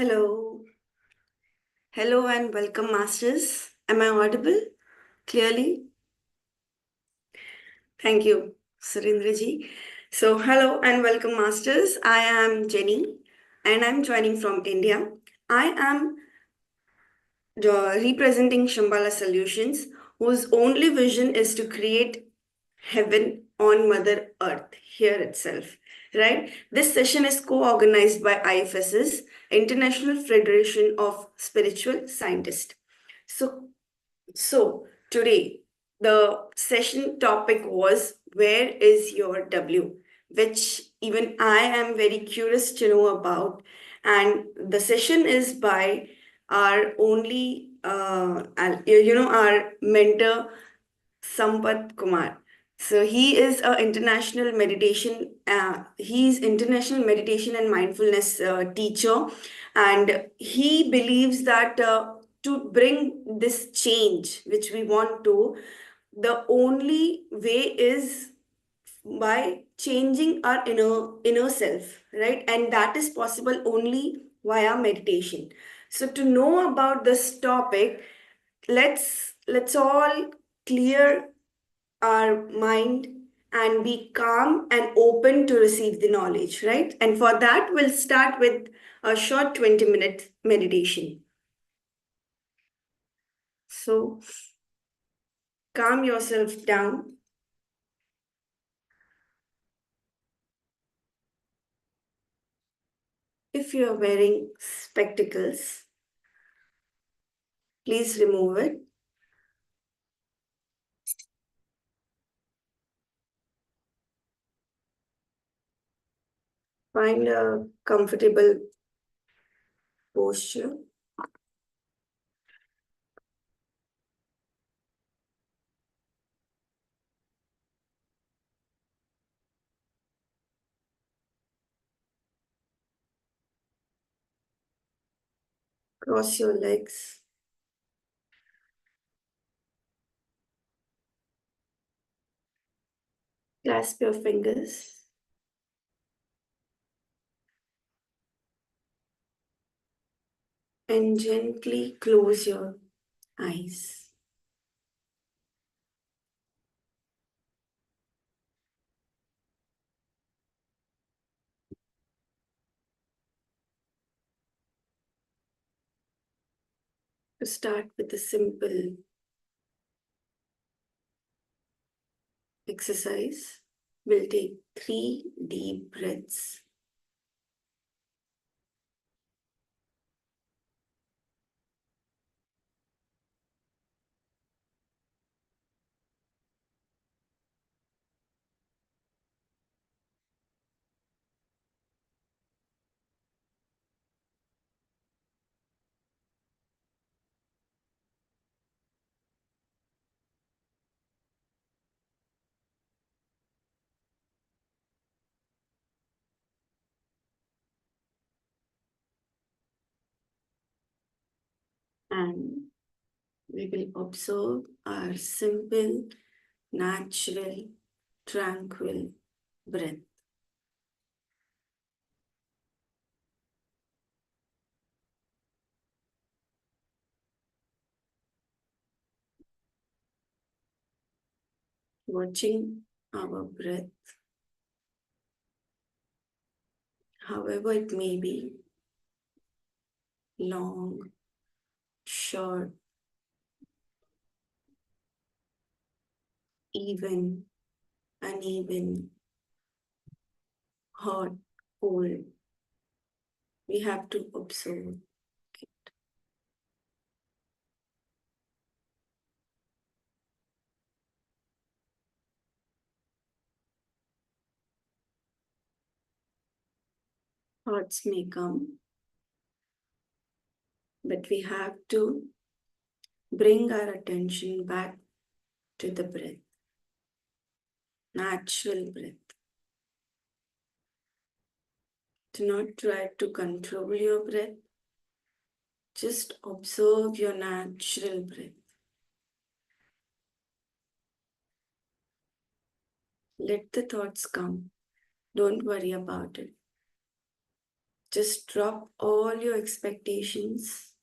Hello. Hello and welcome, Masters. Am I audible clearly? Thank you, Surendraji. So, hello and welcome, Masters. I am Jenny and I'm joining from India. I am representing Shambhala Solutions, whose only vision is to create heaven on Mother Earth here itself. Right? This session is co-organized by IFSS, International Federation of Spiritual Scientists. So, so today the session topic was where is your W, which even I am very curious to know about. And the session is by our only, our mentor, Sampath Kumar. So he is a international meditation. He's international meditation and mindfulness teacher, and he believes that to bring this change, which we want to, the only way is by changing our inner self, right? And that is possible only via meditation. So to know about this topic, let's all clear our mind and be calm and open to receive the knowledge, right? And for that, we'll start with a short 20-minute meditation. So calm yourself down. If you're wearing spectacles, please remove it. Find a comfortable posture. Cross your legs. Clasp your fingers. And gently close your eyes. To start with a simple exercise, we'll take 3 deep breaths. And we will observe our simple, natural, tranquil breath. Watching our breath, however it may be, long, short, even, uneven, hot, cold. We have to observe it. Thoughts may come, but we have to bring our attention back to the breath, natural breath. Do not try to control your breath. Just observe your natural breath. Let the thoughts come. Don't worry about it. Just drop all your expectations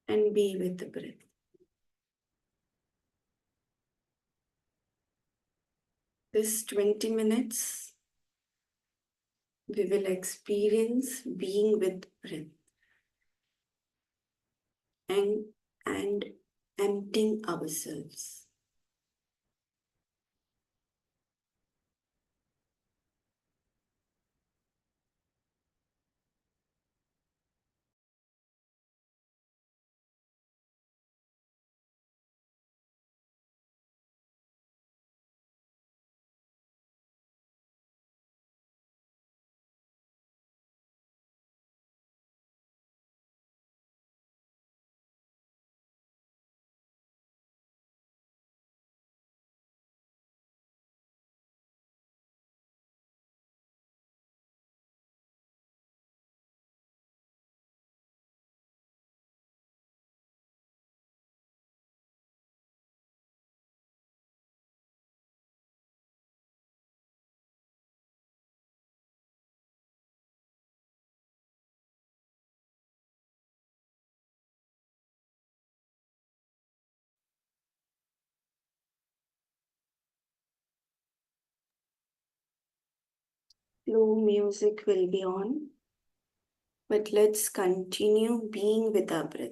and be with the breath. This 20 minutes, we will experience being with breath and emptying ourselves. Slow music will be on, but let's continue being with our breath.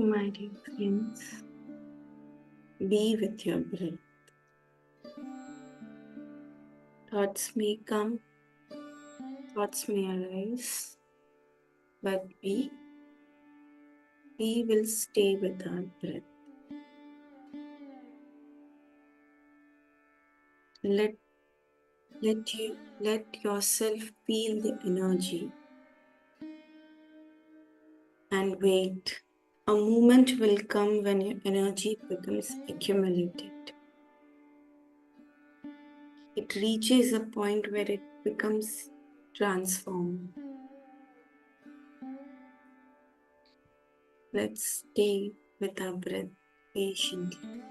My dear friends, be with your breath. Thoughts may come, thoughts may arise, but we will stay with our breath. Let yourself feel the energy and wait. A moment will come when your energy becomes accumulated. It reaches a point where it becomes transformed. Let's stay with our breath patiently.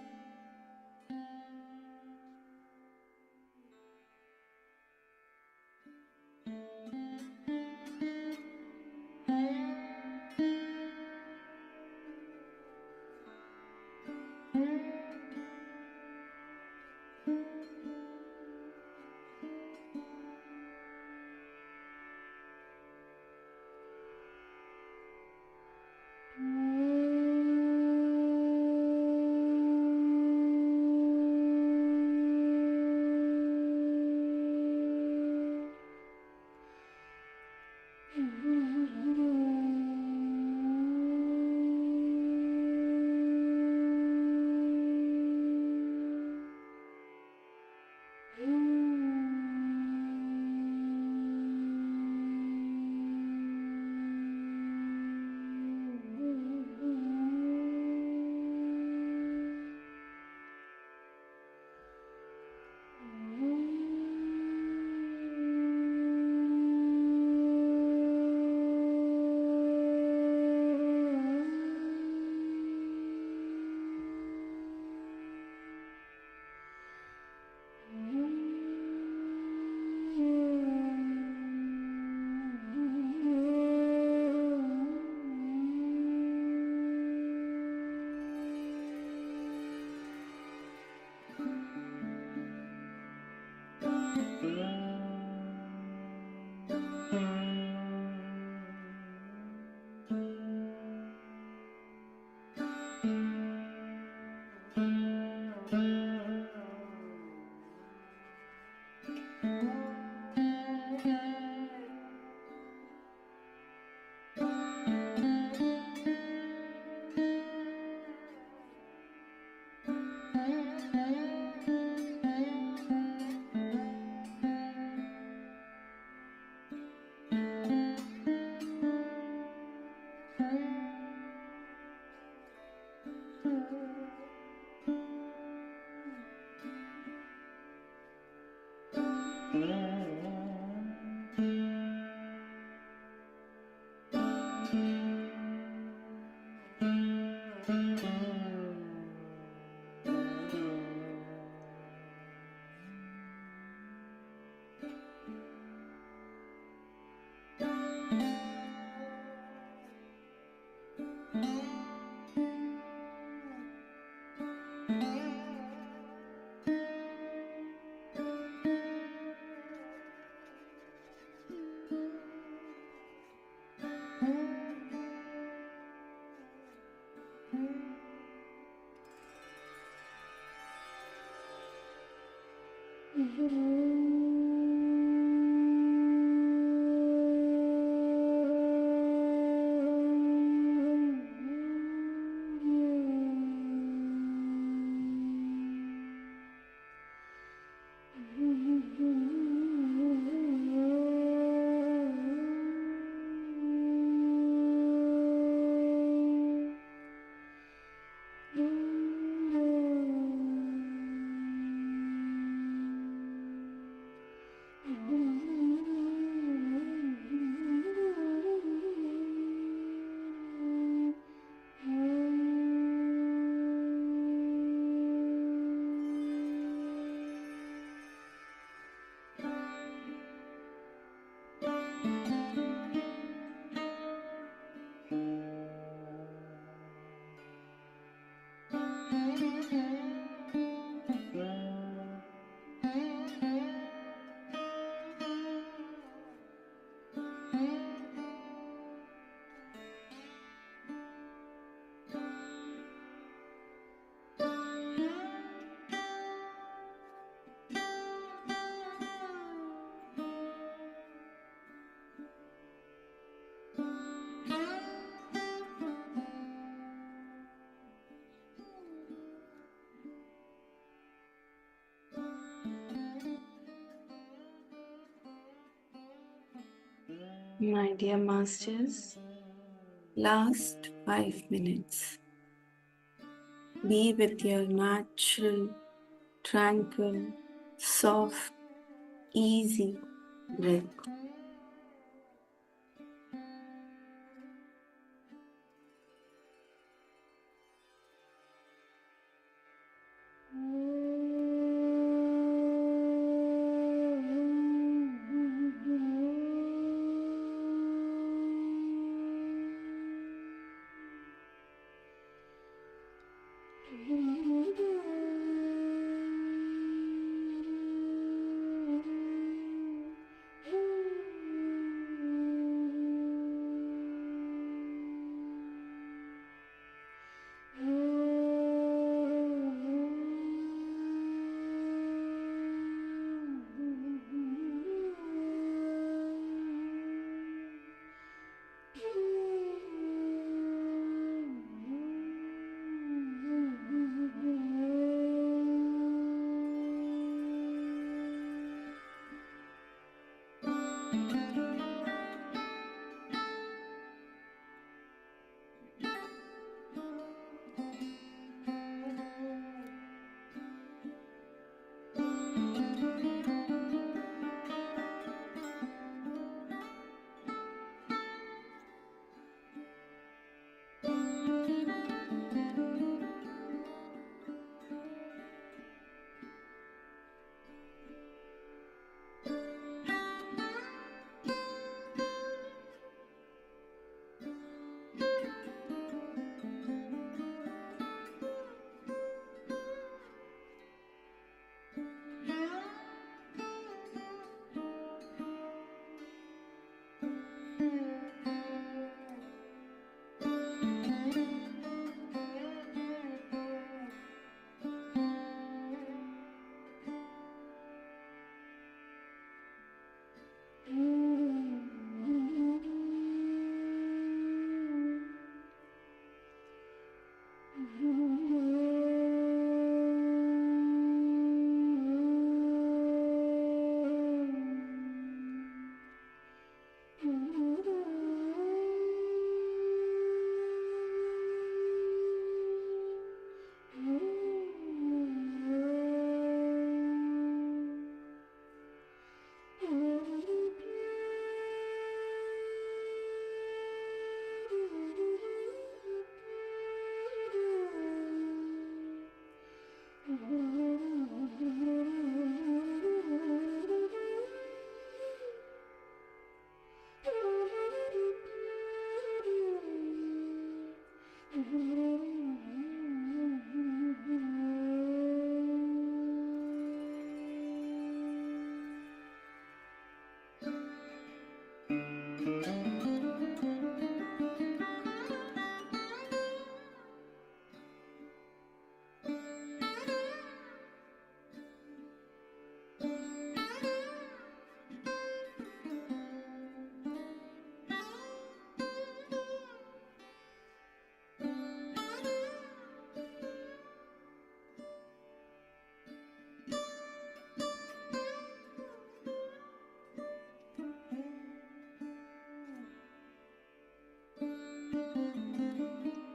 My dear masters, last 5 minutes. Be with your natural, tranquil, soft, easy breath.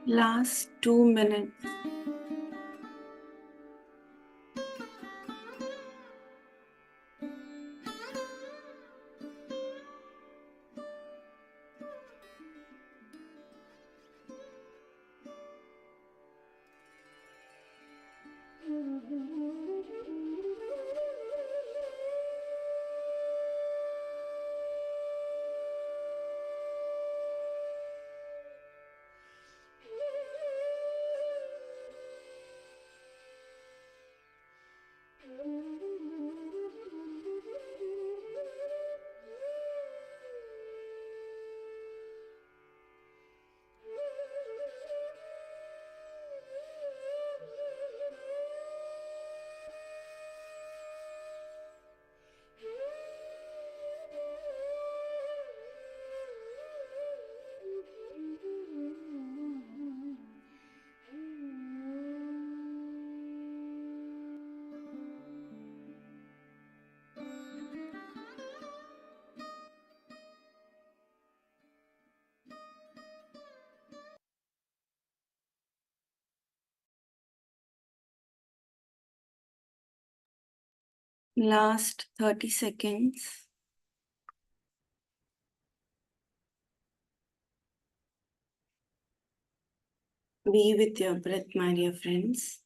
Last 2 minutes. Last 30 seconds. Be with your breath, my dear friends.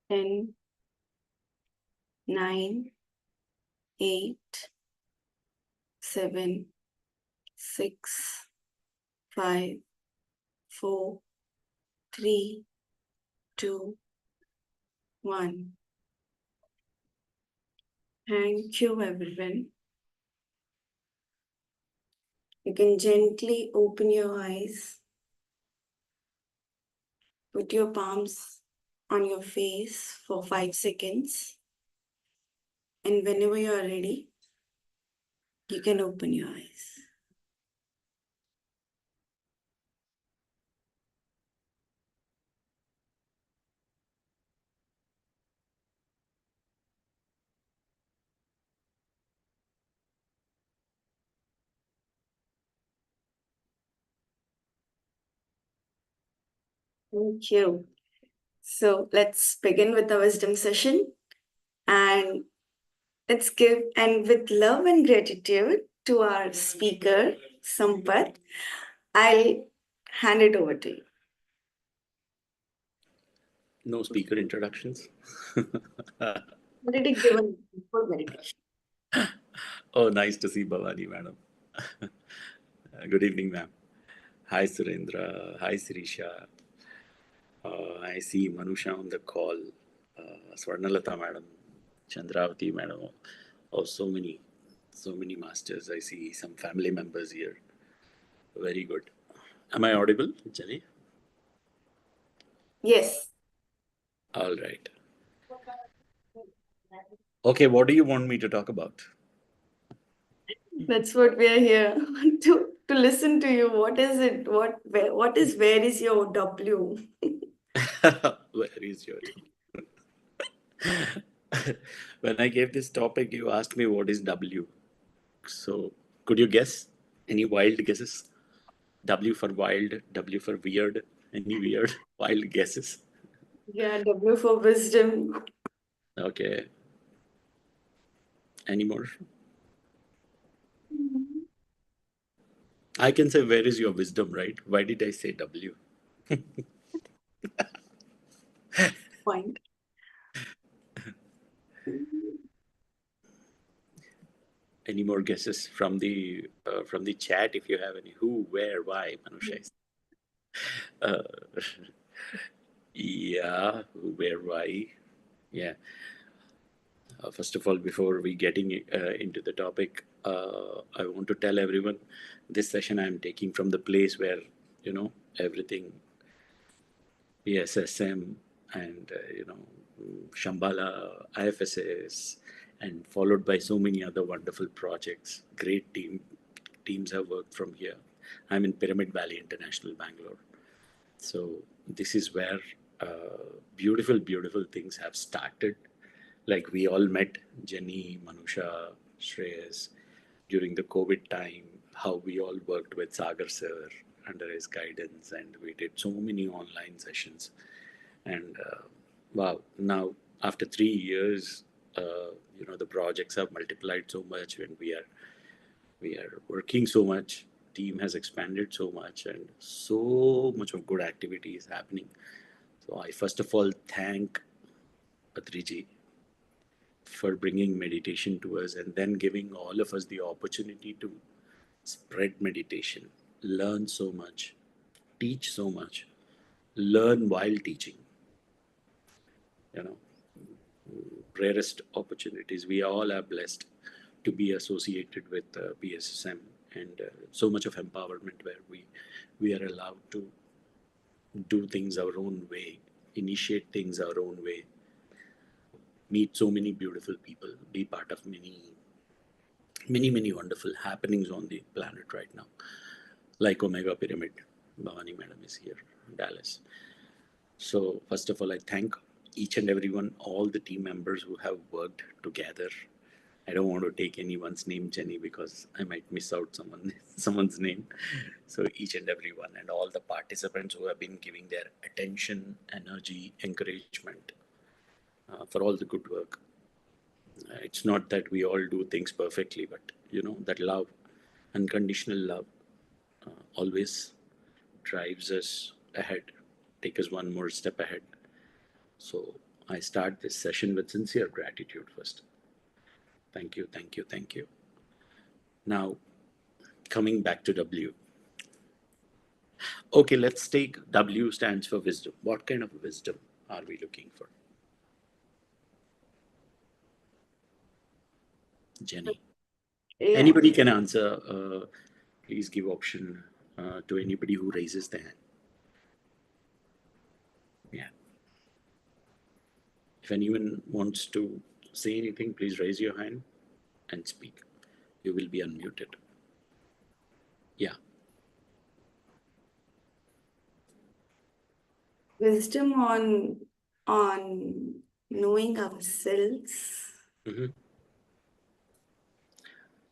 Ten, 9, 8, 7, 6, 5, 4, 3, 2, 1. Thank you, everyone. You can gently open your eyes, put your palms on your face for 5 seconds, and whenever you are ready, you can open your eyes. Thank you. So let's begin with the wisdom session, and let's give, and with love and gratitude to our speaker, Sampath, I'll hand it over to you. No speaker introductions. Already given for meditation. Oh, nice to see Bhavani, madam. Good evening, ma'am. Hi, Surendra. Hi, Sirisha. I see Manusha on the call. Swarnalata, madam. Chandravati, madam. Oh, so many masters. I see some family members here. Very good. Am I audible, Jenny? Yes. All right. Okay, what do you want me to talk about? That's what we are here to listen to you. What is it? Where is your W? Where is your when I gave this topic, you asked me what is W. So, could you guess? Any wild guesses? W for wild, W for weird. Any weird, wild guesses? Yeah, W for wisdom. Okay. Any more? I can say, where is your wisdom, right? Why did I say W? Point. Any more guesses from the chat? If you have any, who, where, why, Manusha? Uh, yeah, who, where, why? Yeah. First of all, before we getting into the topic, I want to tell everyone this session I am taking from the place where everything PSSM and Shambhala, IFSS, and followed by so many other wonderful projects. Great teams have worked from here. I'm in Pyramid Valley International, Bangalore. So this is where beautiful things have started. Like we all met Jenny, Manusha, Shreyas during the COVID time, how we all worked with Sagar sir under his guidance, and we did so many online sessions. And wow, now after 3 years, the projects have multiplied so much, and we are working so much. Team has expanded so much, and so much of good activity is happening. So I first of all thank Patriji for bringing meditation to us and then giving all of us the opportunity to spread meditation, learn so much, teach so much, learn while teaching. You know, rarest opportunities. We all are blessed to be associated with PSSM and so much of empowerment where we are allowed to do things our own way, initiate things our own way, meet so many beautiful people, be part of many wonderful happenings on the planet right now, like Omega Pyramid. Bhavani Madam is here, Dallas. So first of all, I thank each and everyone, all the team members who have worked together I don't want to take anyone's name, Jenny, because I might miss out someone's name. So each and every one, and all the participants who have been giving their attention, energy, encouragement for all the good work. It's not that we all do things perfectly, but that love, unconditional love, always drives us ahead, take us one more step ahead. So I start this session with sincere gratitude first. Thank you, thank you, thank you. Now, coming back to W. Okay, let's take W stands for wisdom. What kind of wisdom are we looking for? Jenny. Yeah. Anybody can answer. Please give option to anybody who raises their hand. Yeah. If anyone wants to say anything, please raise your hand and speak. You will be unmuted. Yeah. Wisdom on knowing ourselves. Mm-hmm.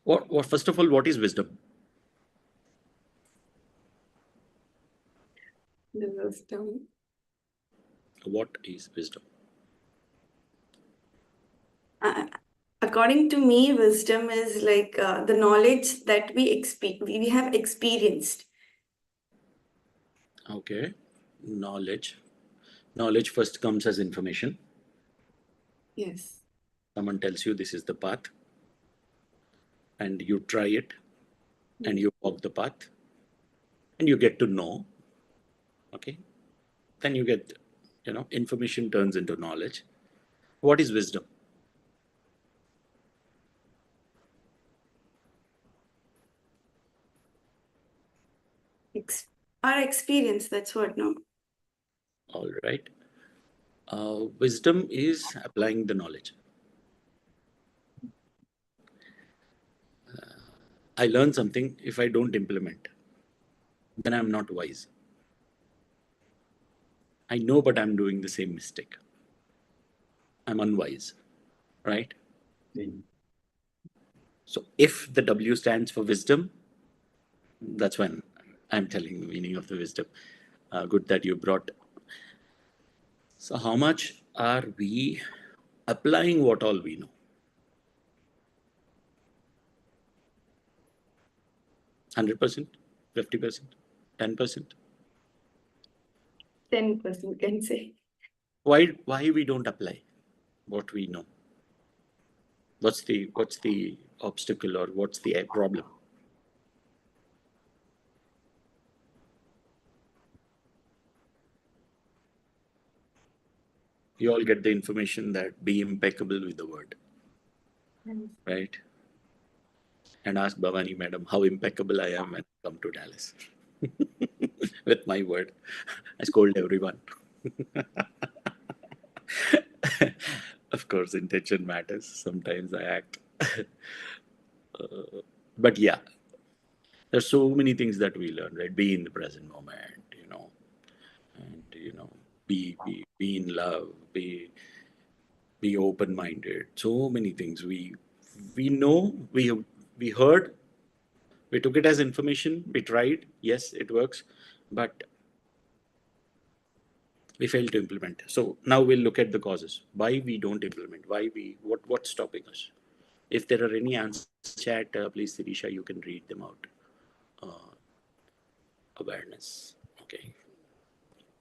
What first of all, what is wisdom? The wisdom. What is wisdom? According to me, wisdom is like the knowledge that we have experienced. Okay. Knowledge. Knowledge first comes as information. Yes. Someone tells you this is the path, and you try it, and you walk the path, and you get to know. Okay. Then you get, information turns into knowledge. What is wisdom? Our experience, that's what, no? All right. Wisdom is applying the knowledge. I learn something. If I don't implement, then I'm not wise. I know, but I'm doing the same mistake. I'm unwise, right? So if the W stands for wisdom, that's when I'm telling the meaning of the wisdom. Good that you brought. So how much are we applying what all we know? 100%, 50%, 10%? 10% can say. Why we don't apply what we know? What's the obstacle, or what's the problem? You all get the information that be impeccable with the word, right? And ask Bhavani madam how impeccable I am when I come to Dallas. With my word, I scold everyone. Of course, intention matters. Sometimes I act. But yeah, there's so many things that we learn, right? Be in the present moment, and be in love, be open-minded. So many things we know, we heard, we took it as information, we tried, yes, it works, but we failed to implement. So now we'll look at the causes. Why we don't implement? What's stopping us? If there are any answers in chat, please, Sirisha, you can read them out. Awareness. Okay.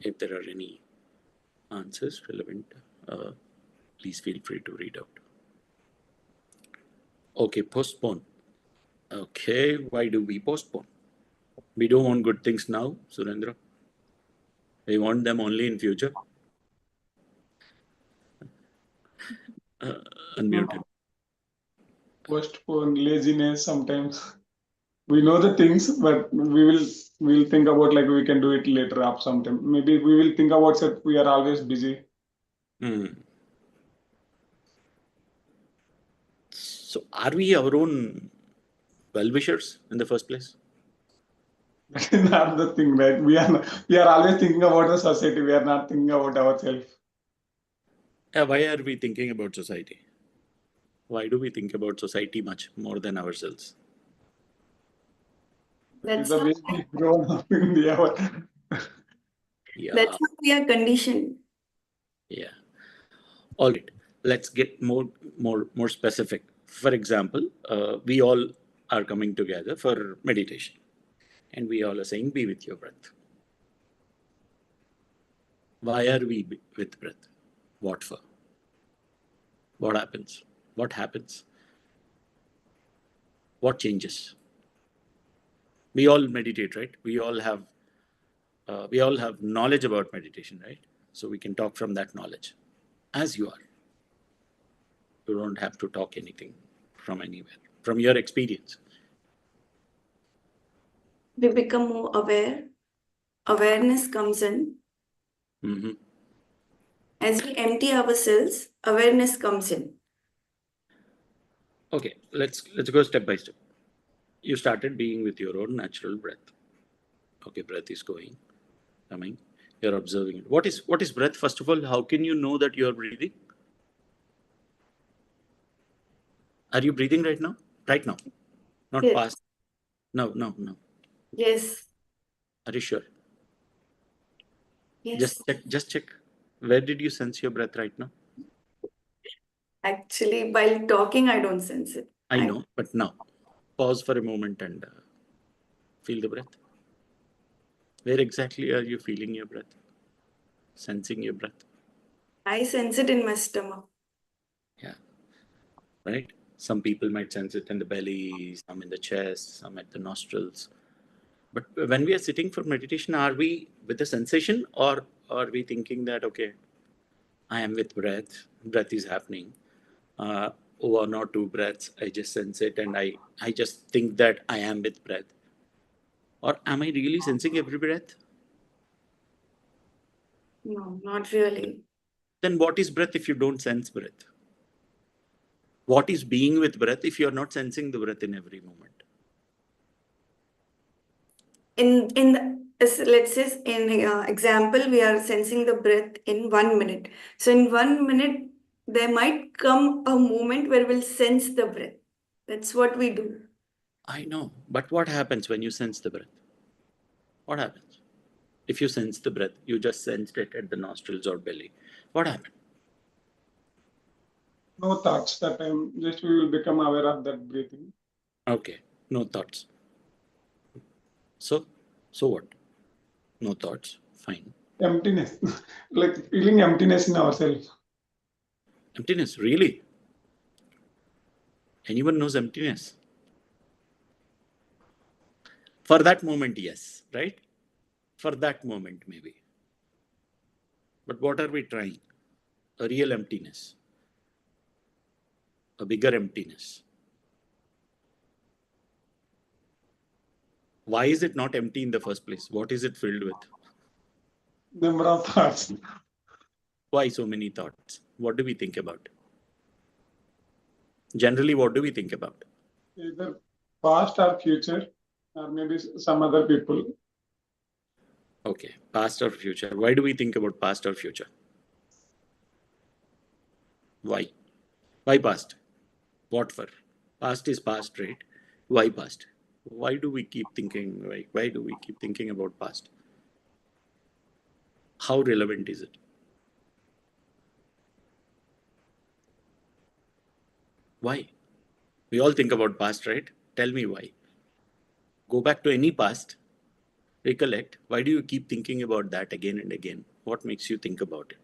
If there are any answers relevant, please feel free to read out. Okay, postpone. Okay, why do we postpone? We don't want good things now, Surendra. We want them only in future. Unmuted. Postpone, laziness sometimes. We know the things, but we'll think about like we can do it later up sometime. Maybe we will think about that we are always busy. So are we our own well-wishers in the first place? That is not the thing, right? We are always thinking about the society. We are not thinking about ourselves. Why are we thinking about society? Why do we think about society much more than ourselves? It's That's the how, way we grown up in the hour. Yeah, that's how we are conditioned. yeah. All right. Let's get more specific. For example, we all are coming together for meditation, and we all are saying, "Be with your breath." Why are we with breath? What for? What happens? What happens? What changes? We all meditate, right? We all have knowledge about meditation, right? So we can talk from that knowledge, as you are. You don't have to talk anything from anywhere, from your experience. We become more aware. Awareness comes in. Hmm. As we empty ourselves, awareness comes in. Okay, let's go step by step. You started being with your own natural breath. Okay, breath is going, coming. You're observing it. What is breath? First of all, how can you know that you are breathing? Are you breathing right now? Right now, not Yes. past. No, no, no. Yes. Are you sure? Yes. Just check. Where did you sense your breath right now? Actually, while talking, I don't sense it. I know, but now, pause for a moment and feel the breath. Where exactly are you feeling your breath? Sensing your breath? I sense it in my stomach. Yeah, right? Some people might sense it in the belly, some in the chest, some at the nostrils. But when we are sitting for meditation, are we with the sensation, or are we thinking that, okay, I am with breath is happening. One or two breaths, I just sense it and I just think that I am with breath. Or am I really sensing every breath? No, not really. Then what is breath if you don't sense breath? What is being with breath if you're not sensing the breath in every moment? In the, let's say in example, we are sensing the breath in 1 minute. So in 1 minute, there might come a moment where we'll sense the breath. That's what we do. I know, but what happens when you sense the breath? What happens? If you sense the breath, you just sensed it at the nostrils or belly. What happened? No thoughts that time. Just we will become aware of that breathing. Okay, no thoughts. So what? No thoughts. Fine. Emptiness, like feeling emptiness in ourselves. Emptiness, really? Anyone knows emptiness? For that moment, yes, right? For that moment, maybe. But what are we trying? A real emptiness, a bigger emptiness. Why is it not empty in the first place? What is it filled with? Number of thoughts, Why so many thoughts? What do we think about? Generally, what do we think about? either past or future, or maybe some other people. Okay, past or future. Why do we think about past or future? Why? Why past? What for? Past is past, right? Why past? Why do we keep thinking, like, why do we keep thinking about past? How relevant is it? Why? We all think about past, right? Tell me why. Go back to any past, recollect. Why do you keep thinking about that again and again? What makes you think about it?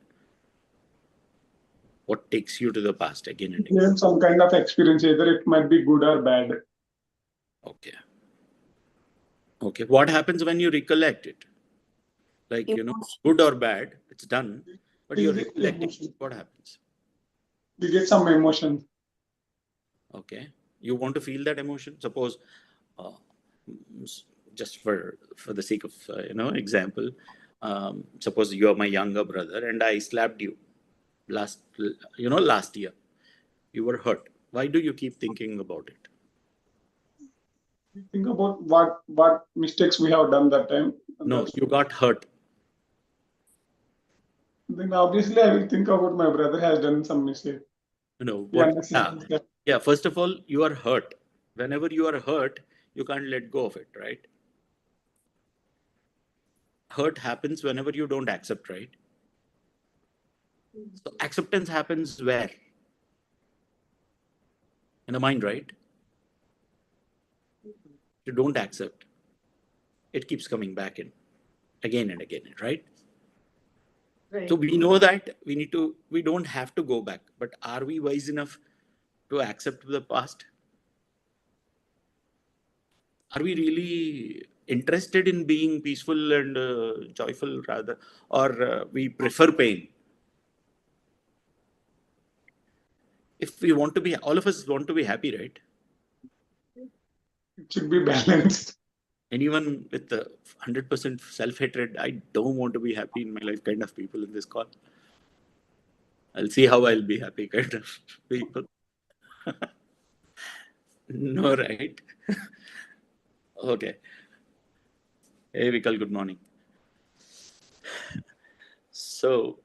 What takes you to the past again and again? Gain some kind of experience, either it might be good or bad. Okay. Okay. What happens when you recollect it? Like, Emotion. good or bad, it's done. But We you're get recollecting. emotion. What happens? We get some emotion. Okay. You want to feel that emotion? Suppose, uh, just for the sake of example, suppose you are my younger brother and I slapped you last year. You were hurt. Why do you keep thinking about it? We think about what mistakes we have done that time. And No, you got hurt. then obviously I will think about my brother has done some mistake. You know Yeah, what? Yeah, Yeah, first of all, you are hurt. Whenever you are hurt, you can't let go of it, right? Hurt happens whenever you don't accept, right? So acceptance happens where? In the mind, right? You don't accept, it keeps coming back in again and again, right? So Right. we know that we don't have to go back, but are we wise enough to accept the past? Are we really interested in being peaceful and joyful rather, or we prefer pain? If we want to be, all of us want to be happy, right? It should be balanced. Anyone with 100% self-hatred, I don't want to be happy in my life kind of people in this call. I'll see how I'll be happy kind of people. No, right? Okay. Hey, Vikal, good morning. So,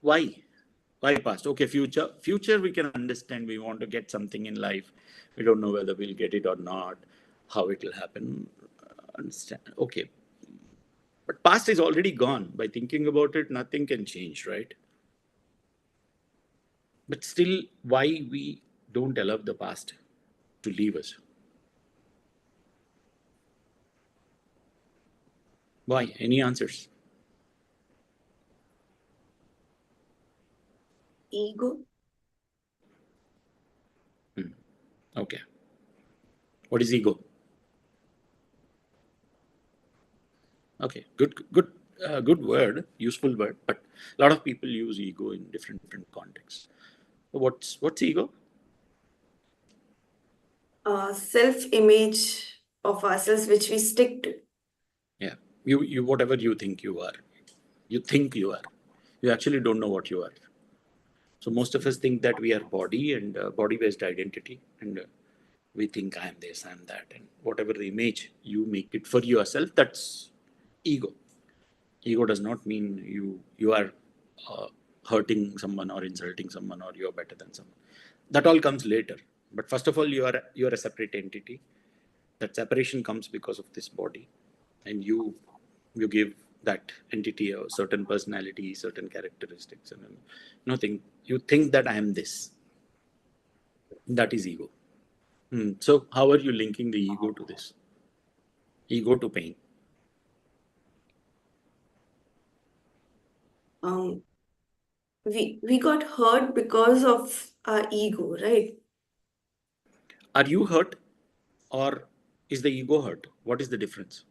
why? Why past? Okay, future. Future, we can understand. We want to get something in life. We don't know whether we'll get it or not, how it will happen. Understand? Okay. But past is already gone. By thinking about it, nothing can change, right? But still, why we don't allow the past to leave us? Why? Any answers? Ego. Okay. What is ego? Okay, good word, useful word. But a lot of people use ego in different contexts. What's ego? Self-image of ourselves, which we stick to. Yeah, you whatever you think you are, you think you are. You actually don't know what you are. So most of us think that we are body and body-based identity, and we think I am this, I am that, and whatever the image you make it for yourself, that's ego. Ego does not mean you are uh, hurting someone or insulting someone or you are better than someone. That all comes later. But first of all, you are a separate entity. That separation comes because of this body, and you give that entity a certain personality, certain characteristics, and nothing. You think that I am this. That is ego. So how are you linking the ego to this? Ego to pain. Um, we got hurt because of our ego, right? Are you hurt, or is the ego hurt? What is the difference?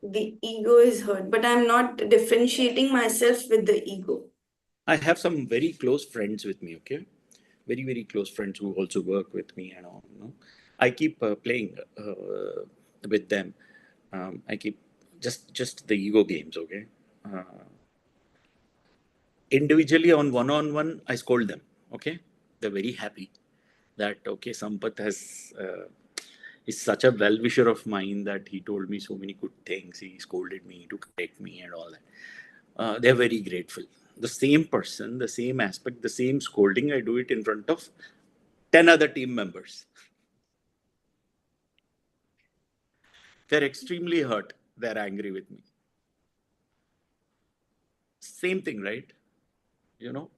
The ego is hurt, but I'm not differentiating myself with the ego. I have some very close friends with me, okay? Very close friends who also work with me and all. I keep playing with them. I keep just the ego games, okay? Uh, Individually on one, I scold them, okay? They're very happy that, okay, Sampath is such a well-wisher of mine that he told me so many good things. He scolded me to correct me and all that. They're very grateful. The same person, the same aspect, the same scolding, I do it in front of 10 other team members. They're extremely hurt. They're angry with me. Same thing, right? You know,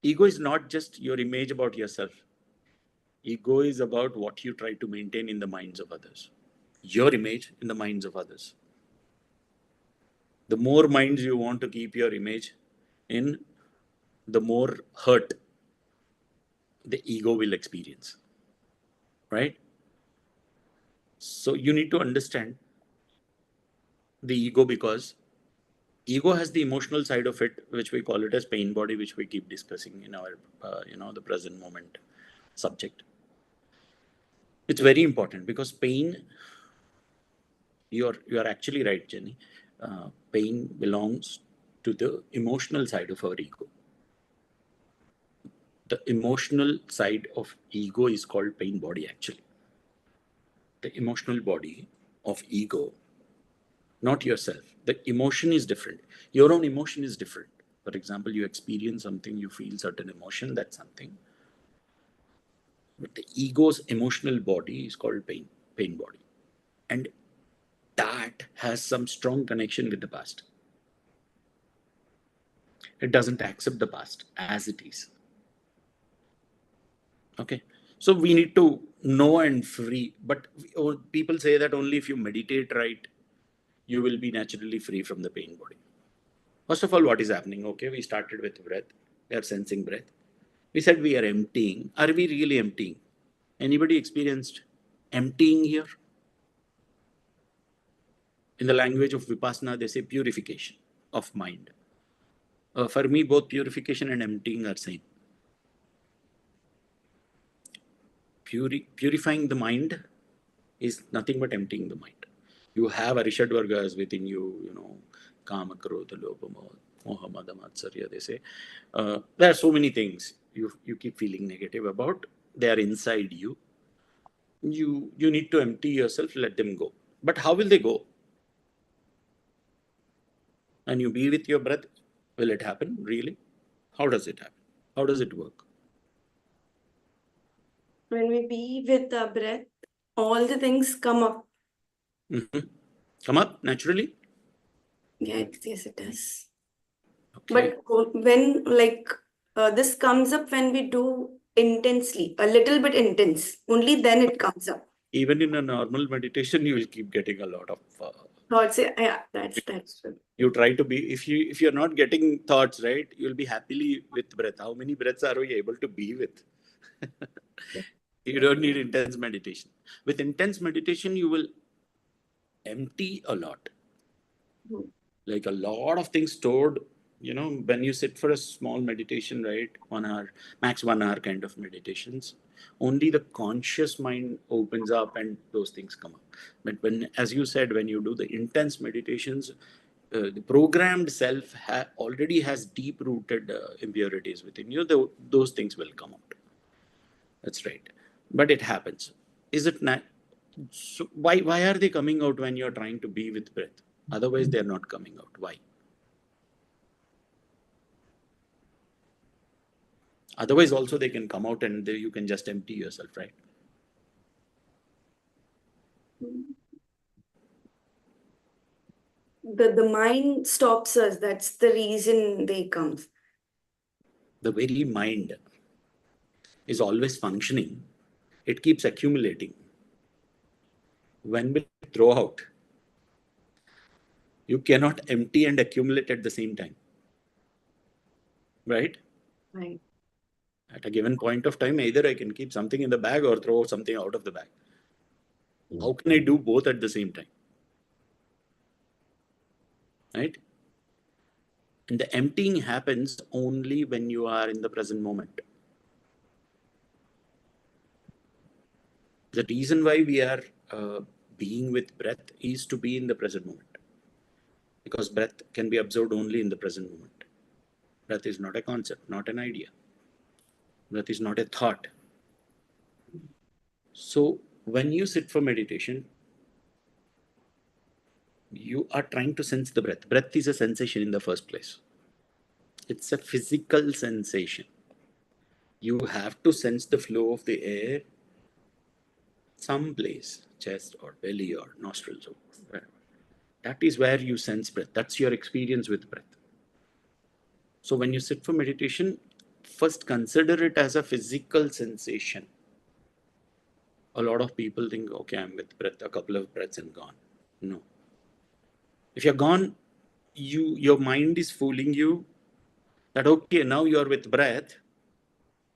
ego is not just your image about yourself. Ego is about what you try to maintain in the minds of others. Your image in the minds of others. The more minds you want to keep your image in, the more hurt the ego will experience. Right? So you need to understand the ego, because ego has the emotional side of it, which we call it as pain body, which we keep discussing in our the present moment subject. It's very important because pain, you are actually right, Jenny. Pain belongs to the emotional side of our ego. The emotional side of ego is called pain body, actually. The emotional body of ego, not yourself. The emotion is different. Your own emotion is different. For example, you experience something, you feel certain emotion, that's something. But the ego's emotional body is called pain body. And that has some strong connection with the past. It doesn't accept the past as it is. Okay. So we need to know and free. But people say that only if you meditate right, you will be naturally free from the pain body. First of all, what is happening? Okay, we started with breath. We are sensing breath. We said we are emptying. Are we really emptying? Anybody experienced emptying here? In the language of Vipassana, they say purification of mind. For me, both purification and emptying are same. Purifying the mind is nothing but emptying the mind. You have Arishad Vargas within you, Kama, Krodha, Lobha, Moha, Mada, Matsarya, they say. There are so many things you keep feeling negative about. They are inside you. You need to empty yourself, let them go. But how will they go? And you be with your breath, will it happen really? How does it happen? How does it work? When we be with the breath, all the things come up. Mm-hmm. Come up naturally? Yes, it does. Okay. But when this comes up when we do intensely, a little bit intense, only then it comes up. Even in a normal meditation, you will keep getting a lot of Thoughts, yeah, that's true. you try to be, if you're not getting thoughts, right, you'll be happily with breath. How many breaths are we able to be with? You don't need intense meditation. With intense meditation, you will empty a lot. Hmm. Like a lot of things stored, when you sit for a small meditation, right, 1 hour, max 1 hour kind of meditations, only the conscious mind opens up and those things come up. But when, as you said, when you do the intense meditations, the programmed self already has deep rooted impurities within you. Those things will come out. That's right. But it happens. Is it not? So why are they coming out when you're trying to be with breath? Otherwise, they're not coming out. Why? Otherwise, also they can come out and you can just empty yourself, right? The mind stops us. That's the reason they come. The very mind is always functioning. It keeps accumulating. When will it throw out? You cannot empty and accumulate at the same time, right? Right. At a given point of time, either I can keep something in the bag or throw something out of the bag. How can I do both at the same time? Right? And the emptying happens only when you are in the present moment. The reason why we are being with breath is to be in the present moment. Because breath can be observed only in the present moment. Breath is not a concept, not an idea. Breath is not a thought. So when you sit for meditation, you are trying to sense the breath. Breath is a sensation in the first place. It's a physical sensation. You have to sense the flow of the air someplace, chest or belly or nostrils or wherever. That is where you sense breath. That's your experience with breath. So when you sit for meditation, first consider it as a physical sensation. A lot of people think, okay, I'm with breath, a couple of breaths and gone. No. If you're gone, your mind is fooling you that, okay, now you're with breath,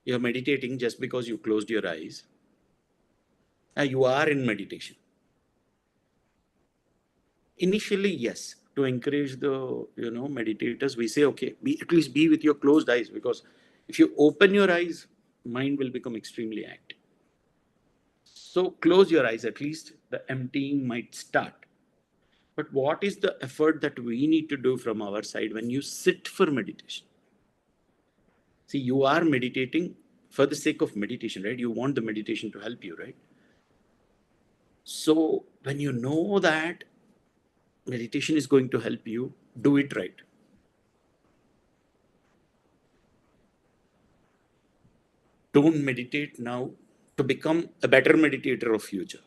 you're meditating just because you closed your eyes. You are in meditation. Initially, yes, to encourage the meditators, we say, okay, at least be with your closed eyes, because if you open your eyes, mind will become extremely active. So close your eyes, at least the emptying might start. But what is the effort that we need to do from our side when you sit for meditation? See, you are meditating for the sake of meditation, right? You want the meditation to help you, right? So when you know that meditation is going to help you, do it right. don't meditate now to become a better meditator of future.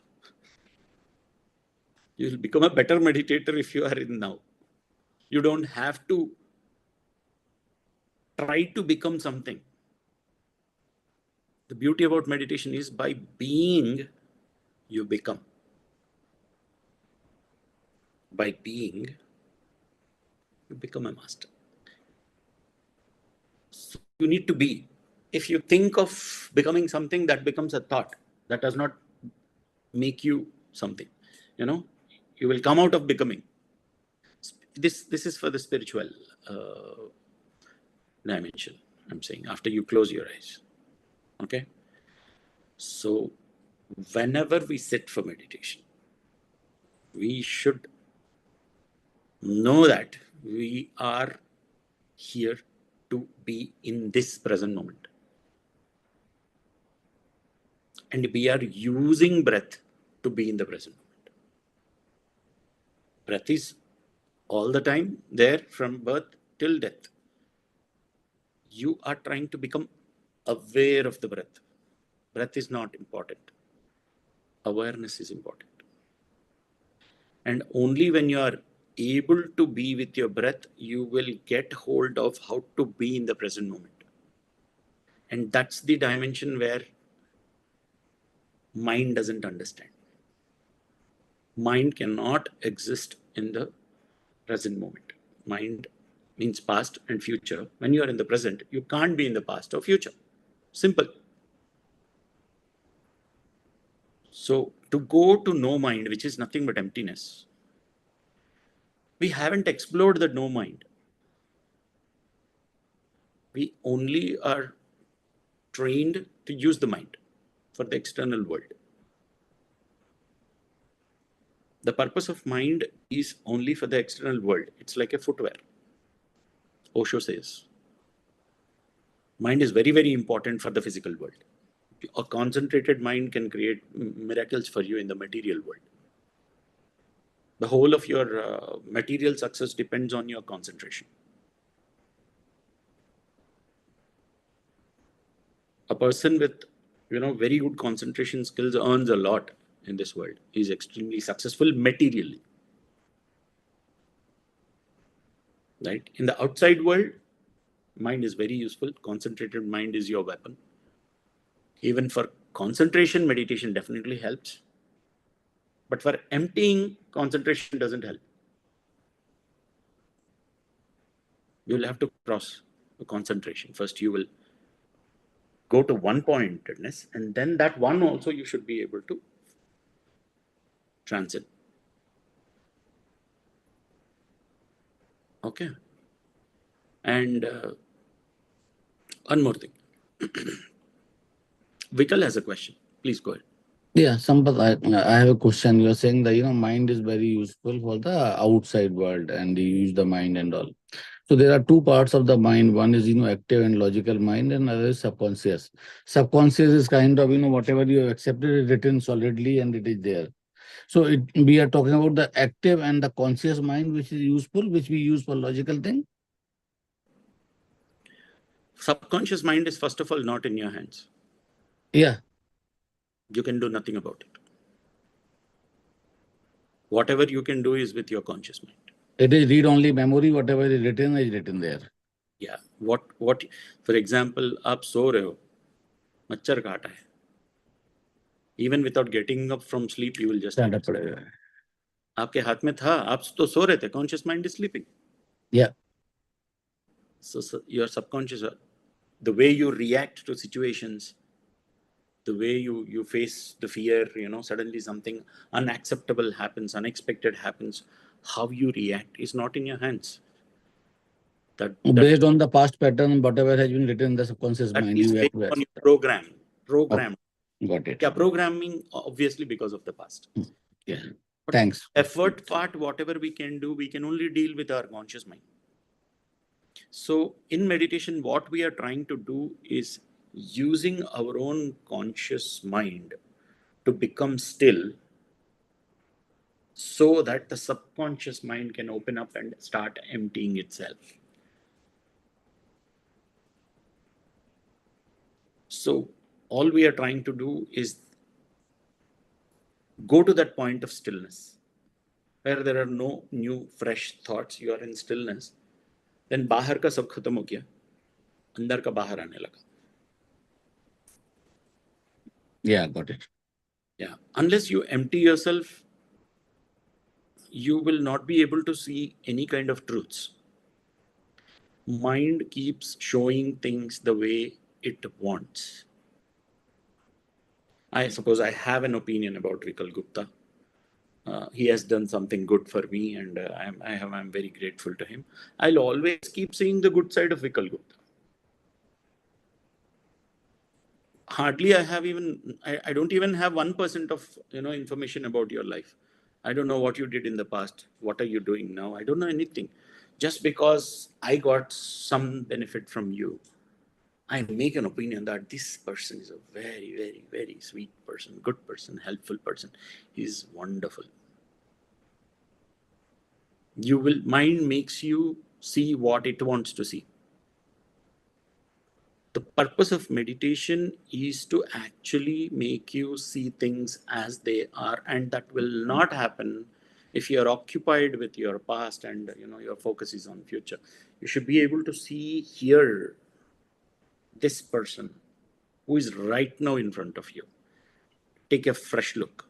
You will become a better meditator if you are in now. You don't have to try to become something. The beauty about meditation is by being, you become. By being, you become a master. So you need to be. If you think of becoming something, that becomes a thought. That does not make you something. You will come out of becoming. This is for the spiritual dimension, I'm saying, after you close your eyes. Okay? So whenever we sit for meditation, we should know that we are here to be in this present moment. And we are using breath to be in the present moment. Breath is all the time there from birth till death. You are trying to become aware of the breath. Breath is not important. Awareness is important. And only when you are able to be with your breath, you will get hold of how to be in the present moment. And that's the dimension where mind doesn't understand. Mind cannot exist in the present moment. Mind means past and future. When you are in the present, you can't be in the past or future. Simple. So to go to no mind, which is nothing but emptiness, we haven't explored the no mind. We only are trained to use the mind for the external world. The purpose of mind is only for the external world. It's like a footwear. Osho says. Mind is very, very important for the physical world. A concentrated mind can create miracles for you in the material world. The whole of your material success depends on your concentration. A person with very good concentration skills earns a lot in this world. He is extremely successful materially. Right? In the outside world, mind is very useful. Concentrated mind is your weapon. Even for concentration, meditation definitely helps. But for emptying, concentration doesn't help. You will have to cross the concentration. First, you will go to one-pointedness, and then that one also you should be able to transcend. Okay. And one more thing. Vikal has a question. Please go ahead. Yeah, Sampath, I have a question. You're saying that, mind is very useful for the outside world and you use the mind and all. So there are two parts of the mind. One is, active and logical mind, and another is subconscious. Subconscious is kind of, whatever you have accepted is written solidly and it is there. So we are talking about the active and the conscious mind, which is useful, which we use for logical thing. Subconscious mind is, first of all, not in your hands. Yeah. You can do nothing about it. Whatever you can do is with your conscious mind. It is read-only memory. Whatever is written there. Yeah. What? For example, आप सो रहे हो, मच्छर काटा है. Even without getting up from sleep, you will just. आपके हाथ में था, आप तो सो रहे थे. Conscious mind is sleeping. Yeah. So your subconscious, the way you react to situations, the way you face the fear, suddenly something unacceptable happens, unexpected happens, how you react is not in your hands. Based on the past pattern, whatever has been written in the subconscious mind, you based on your program. Okay. Got it. Yeah, programming, obviously, because of the past. Yeah. But thanks. Effort part, whatever we can do, we can only deal with our conscious mind. So in meditation, what we are trying to do is using our own conscious mind to become still, so that the subconscious mind can open up and start emptying itself. So all we are trying to do is go to that point of stillness where there are no new fresh thoughts. You are in stillness. Then बाहर का सब खत्म हो गया, अंदर का बाहर आने लगा. Yeah, got it. Yeah. Unless you empty yourself, you will not be able to see any kind of truths. Mind keeps showing things the way it wants. I suppose I have an opinion about Vikal Gupta. He has done something good for me, and I'm very grateful to him. I'll always keep seeing the good side of Vikal Gupta. Hardly I don't even have 1% of information about your life. I don't know what you did in the past. What are you doing now? I don't know anything. Just because I got some benefit from you, I make an opinion that this person is a very, very, very sweet person, good person, helpful person. He's wonderful. Mind makes you see what it wants to see. The purpose of meditation is to actually make you see things as they are, and that will not happen if you are occupied with your past and your focus is on future. You should be able to see here this person who is right now in front of you. Take a fresh look,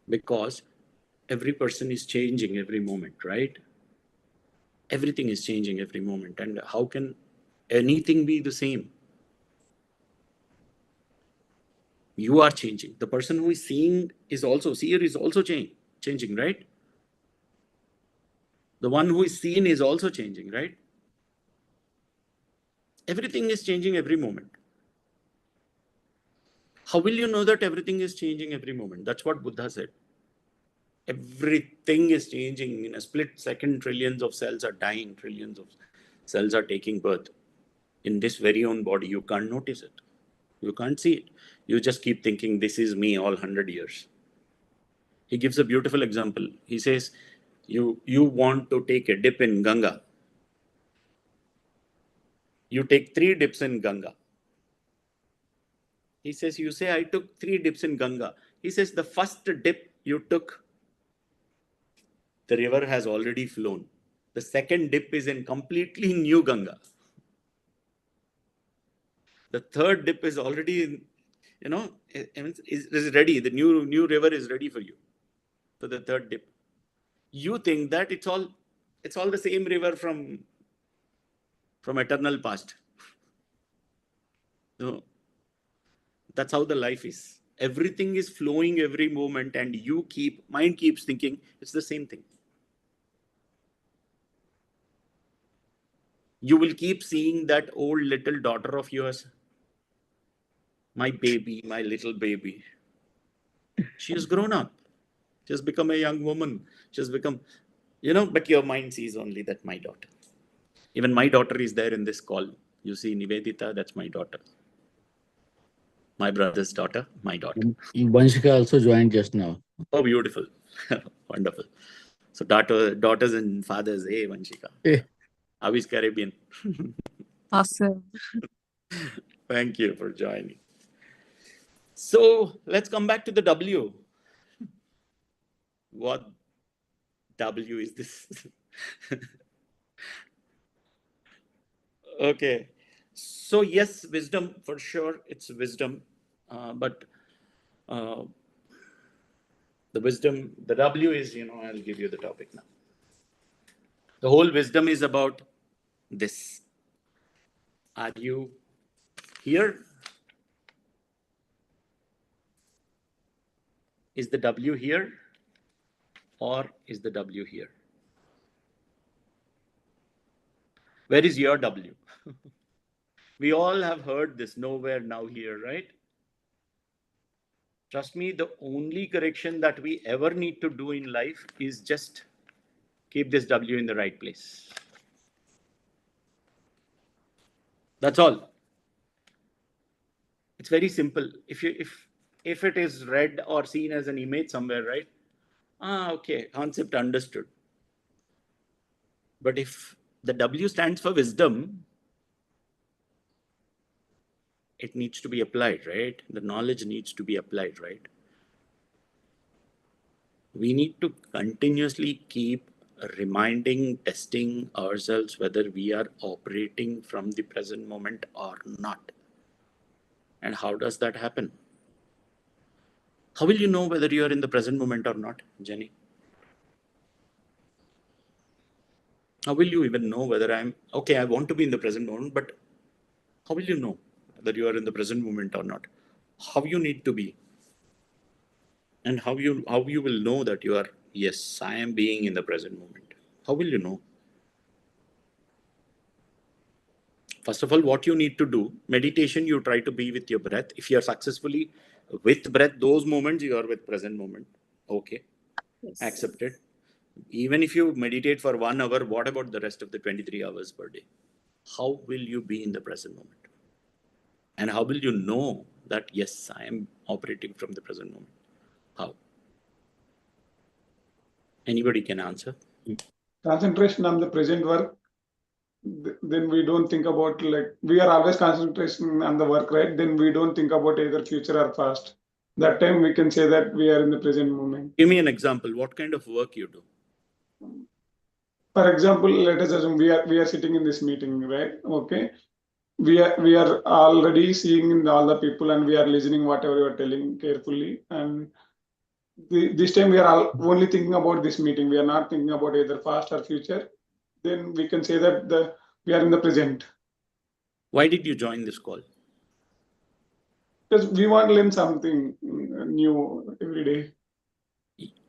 because every person is changing every moment, right? Everything is changing every moment, and how can anything be the same? You are changing. The person who is seeing is also changing, right? The one who is seen is also changing, right? Everything is changing every moment. How will you know that everything is changing every moment? That's what Buddha said. Everything is changing in a split second. Trillions of cells are dying. Trillions of cells are taking birth. In this very own body, you can't notice it. You can't see it. You just keep thinking, this is me all 100 years. He gives a beautiful example. He says, you want to take a dip in Ganga. You take 3 dips in Ganga. He says, you say, I took 3 dips in Ganga. He says, the first dip you took, the river has already flown. The second dip is in completely new Ganga. The third dip is already, is ready. The new river is ready for you. For the third dip. You think that it's all the same river from eternal past. No. That's how the life is. Everything is flowing every moment, and mind keeps thinking it's the same thing. You will keep seeing that old little daughter of yours, my baby, my little baby. She has grown up. She has become a young woman. She has become, but your mind sees only that my daughter. Even my daughter is there in this call. You see Nivedita, that's my daughter. My brother's daughter, my daughter. Vanshika also joined just now. Oh, beautiful. Wonderful. So daughters and fathers, hey, Vanshika. Hey. How is Caribbean? Awesome. Thank you for joining. So let's come back to the W. What W is this? Okay. So yes, wisdom, for sure, it's wisdom. But the wisdom, the W is, I'll give you the topic now. The whole wisdom is about this. Are you here? Is the W here? Or is the W here? Where is your W? We all have heard this, nowhere, now, here, right? Trust me, the only correction that we ever need to do in life is just keep this W in the right place. That's all. It's very simple. If it is read or seen as an image somewhere, right? Okay, concept understood. But if the W stands for wisdom, it needs to be applied, right? The knowledge needs to be applied, right? We need to continuously keep reminding, testing ourselves whether we are operating from the present moment or not. And how does that happen? How will you know whether you are in the present moment or not, Jenny? How will you even know whether I want to be in the present moment, but how will you know whether you are in the present moment or not? How you need to be, and how you will know that you are, yes, I am being in the present moment. How will you know? First of all, what you need to do, meditation, you try to be with your breath. If you are successfully with breath, those moments you are with present moment. Okay, Yes. accepted. Even if you meditate for 1 hour, what about the rest of the 23 hours per day? How will you be in the present moment? And how will you know that, yes, I am operating from the present moment? How? Anybody can answer. Concentration on the present work, then we don't think about, like, we are always concentration on the work, right? Then we don't think about either future or past. That time we can say that we are in the present moment. Give me an example. What kind of work you do? For example, let us assume we are sitting in this meeting, right? Okay. We are already seeing all the people and we are listening whatever you are telling carefully. And this time we are only thinking about this meeting. We are not thinking about either past or future. Then we can say that we are in the present. Why did you join this call? Because we want to learn something new every day.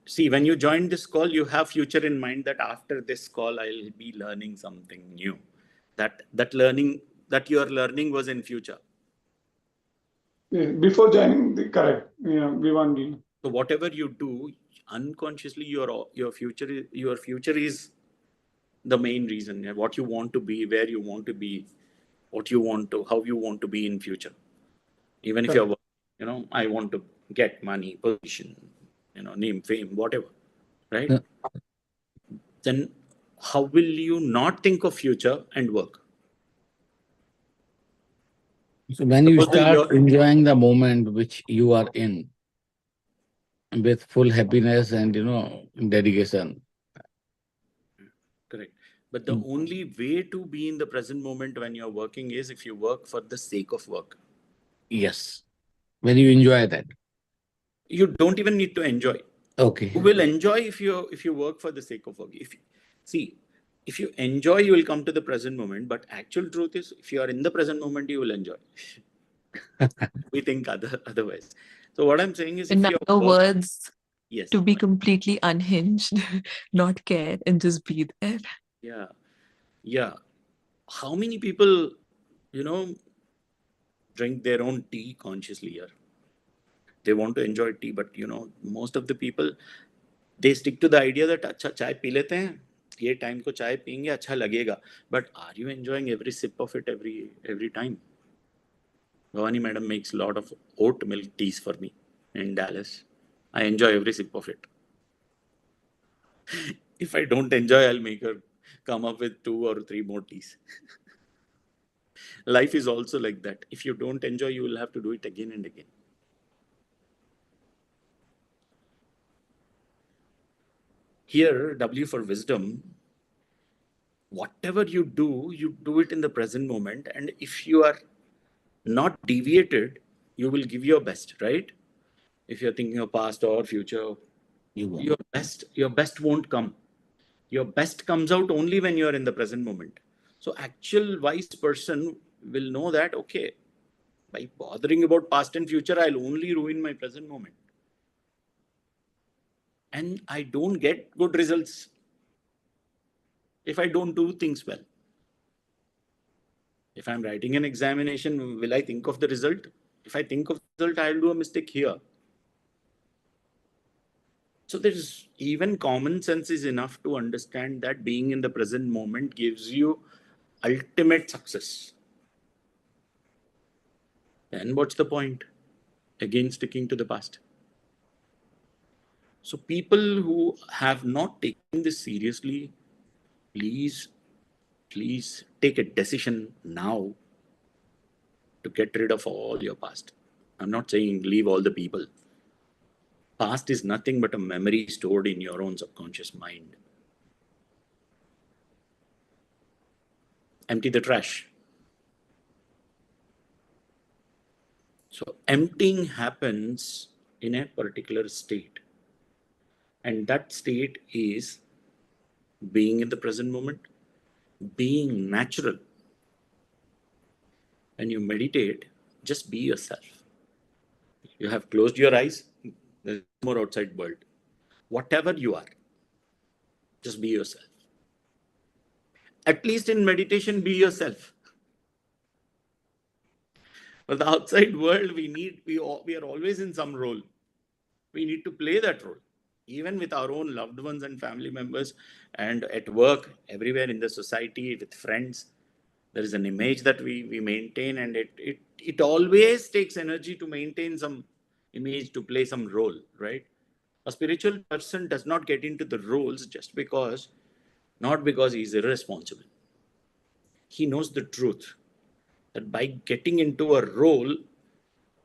See, when you join this call, you have future in mind that after this call, I'll be learning something new. That learning that you are learning was in future. Yeah, before joining, correct. Yeah, we want to. So whatever you do, unconsciously, your future is the main reason. What you want to be, where you want to be, how you want to be in future. Even if you're, I want to get money, position, name, fame, whatever, right? Yeah. Then how will you not think of future and work? So when you Suppose start enjoying the moment which you are in with full happiness and dedication. Correct. But the only way to be in the present moment when you're working is if you work for the sake of work. Yes. When you enjoy that. You don't even need to enjoy. Okay. You will enjoy if you work for the sake of work. If you enjoy, you will come to the present moment. But actual truth is, if you are in the present moment, you will enjoy. We think otherwise. So what I'm saying is, In if you're other words, yes, to be completely unhinged, not care, and just be there. yeah. How many people, drink their own tea consciously here? They want to enjoy tea, but most of the people, they stick to the idea that अच्छा चाय P लेते हैं, ये time को चाय पियेंगे अच्छा लगेगा. But are you enjoying every sip of it every time? Bhavani madam makes a lot of oat milk teas for me in Dallas. I enjoy every sip of it. If I don't enjoy, I'll make her come up with 2 or 3 more teas. Life is also like that. If you don't enjoy, you will have to do it again and again. Here, W for wisdom. Whatever you do it in the present moment. And if you are not deviated, you will give your best, right? If you're thinking of past or future, your best won't come. Your best comes out only when you are in the present moment. So actual wise person will know that, okay, by bothering about past and future, I'll only ruin my present moment. And I don't get good results if I don't do things well. If I'm writing an examination, will I think of the result? If I think of the result, I'll do a mistake here. So there's even common sense is enough to understand that being in the present moment gives you ultimate success. Then what's the point? Again, sticking to the past. So people who have not taken this seriously, please take a decision now to get rid of all your past. I'm not saying leave all the people. Past is nothing but a memory stored in your own subconscious mind. Empty the trash. So emptying happens in a particular state. And that state is being in the present moment, being natural. When you meditate, just be yourself. You have closed your eyes, there's no more outside world. Whatever you are, just be yourself. At least in meditation, be yourself. For the outside world, we are always in some role. We need to play that role, even with our own loved ones and family members, and at work, everywhere in the society, with friends. There is an image that we maintain, and it always takes energy to maintain some image, to play some role, right? A spiritual person does not get into the roles not because he's irresponsible. He knows the truth that by getting into a role,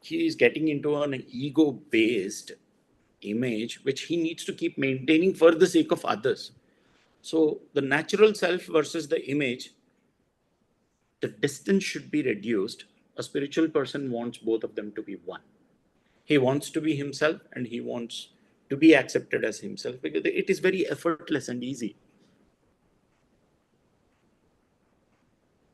he is getting into an ego-based image, which he needs to keep maintaining for the sake of others. So the natural self versus the image, the distance should be reduced. A spiritual person wants both of them to be one. He wants to be himself and he wants to be accepted as himself, because it is very effortless and easy.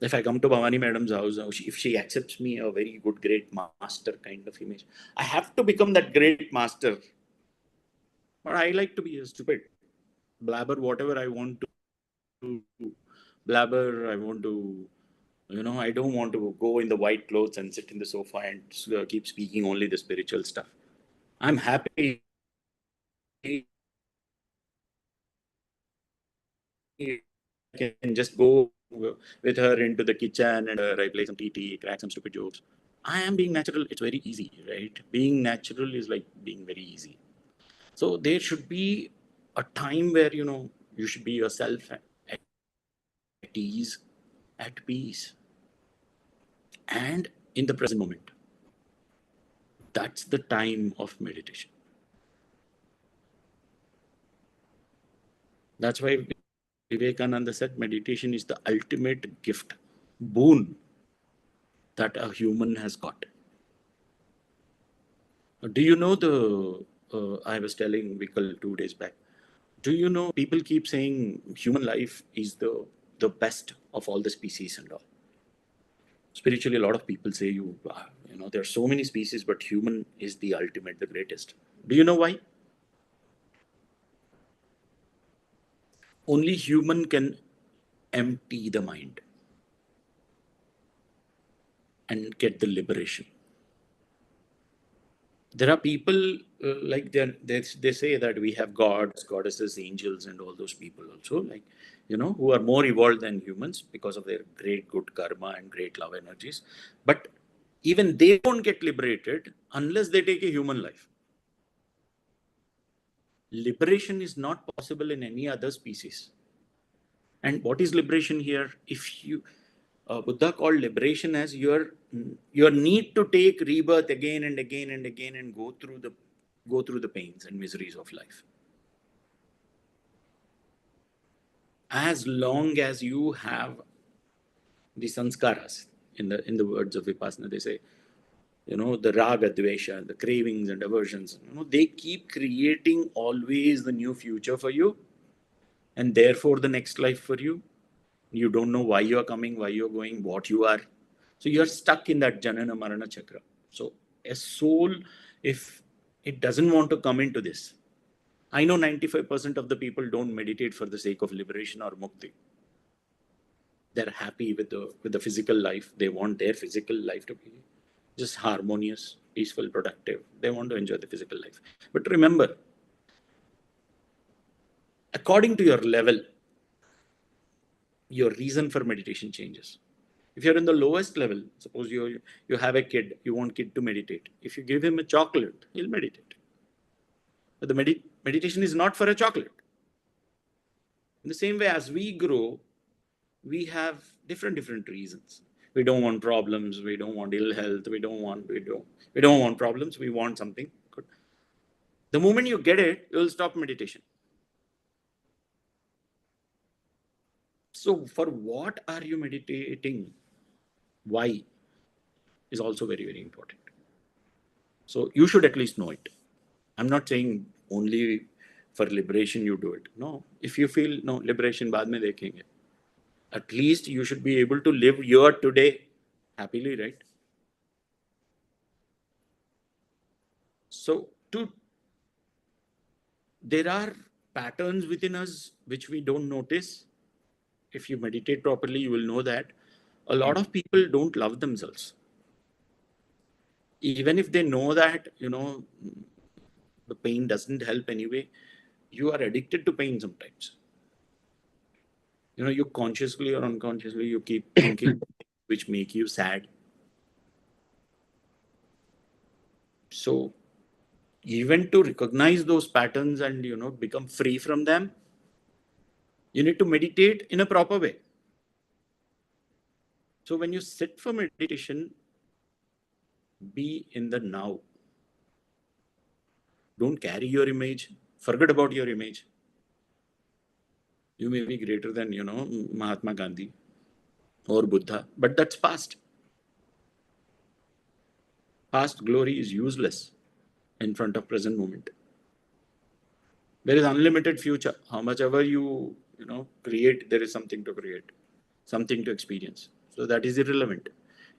If I come to Bhavani Madam's house, if she accepts me a very good, great master kind of image, I have to become that great master. But I like to be a stupid blabber, whatever I want to blabber. I want to, I don't want to go in the white clothes and sit in the sofa and keep speaking only the spiritual stuff. I'm happy. I can just go with her into the kitchen and I play some tea, crack some stupid jokes. I am being natural. It's very easy, right? Being natural is like being very easy. So there should be a time where, you should be yourself at ease, at peace, and in the present moment. That's the time of meditation. That's why Vivekananda said meditation is the ultimate gift, boon that a human has got. Do you know I was telling Vikal 2 days back, do you know people keep saying human life is the best of all the species and all. Spiritually, a lot of people say there are so many species, but human is the ultimate, the greatest. Do you know why? Only human can empty the mind and get the liberation. There are people like they say that we have gods, goddesses, angels, and all those people also, like, who are more evolved than humans because of their great good karma and great love energies. But even they don't get liberated unless they take a human life. Liberation is not possible in any other species. And what is liberation here? If you Buddha called liberation as your need to take rebirth again and again and again and go through the pains and miseries of life. As long as you have the sanskaras, in the words of Vipassana, they say, the raga, dvesha, the cravings and aversions, they keep creating always the new future for you, and therefore the next life for you. You don't know why you're coming, why you're going, what you are. So you're stuck in that Janana Marana Chakra. So a soul, if it doesn't want to come into this, I know 95% of the people don't meditate for the sake of liberation or mukti. They're happy with the physical life. They want their physical life to be just harmonious, peaceful, productive. They want to enjoy the physical life. But remember, according to your level, your reason for meditation changes. If you're in the lowest level, suppose you have a kid, you want kid to meditate. If you give him a chocolate, he'll meditate. But the meditation is not for a chocolate. In the same way, as we grow, we have different reasons. We don't want problems. We don't want ill health. We don't want problems. We want something good. The moment you get it, you will stop meditation. So for what are you meditating? Why is also very, very important. So you should at least know it. I'm not saying only for liberation you do it. No, if you feel no liberation baad mein dekhenge, at least you should be able to live your today happily, right? So there are patterns within us which we don't notice. If you meditate properly, you will know that a lot of people don't love themselves. Even if they know that, the pain doesn't help anyway, you are addicted to pain sometimes. You consciously or unconsciously, you keep thinking which make you sad. So even to recognize those patterns and, become free from them, you need to meditate in a proper way. So when you sit for meditation, be in the now. Don't carry your image. Forget about your image. You may be greater than, Mahatma Gandhi or Buddha, but that's past. Past glory is useless in front of present moment. There is unlimited future. How much ever you create, there is something to create, something to experience. So that is irrelevant.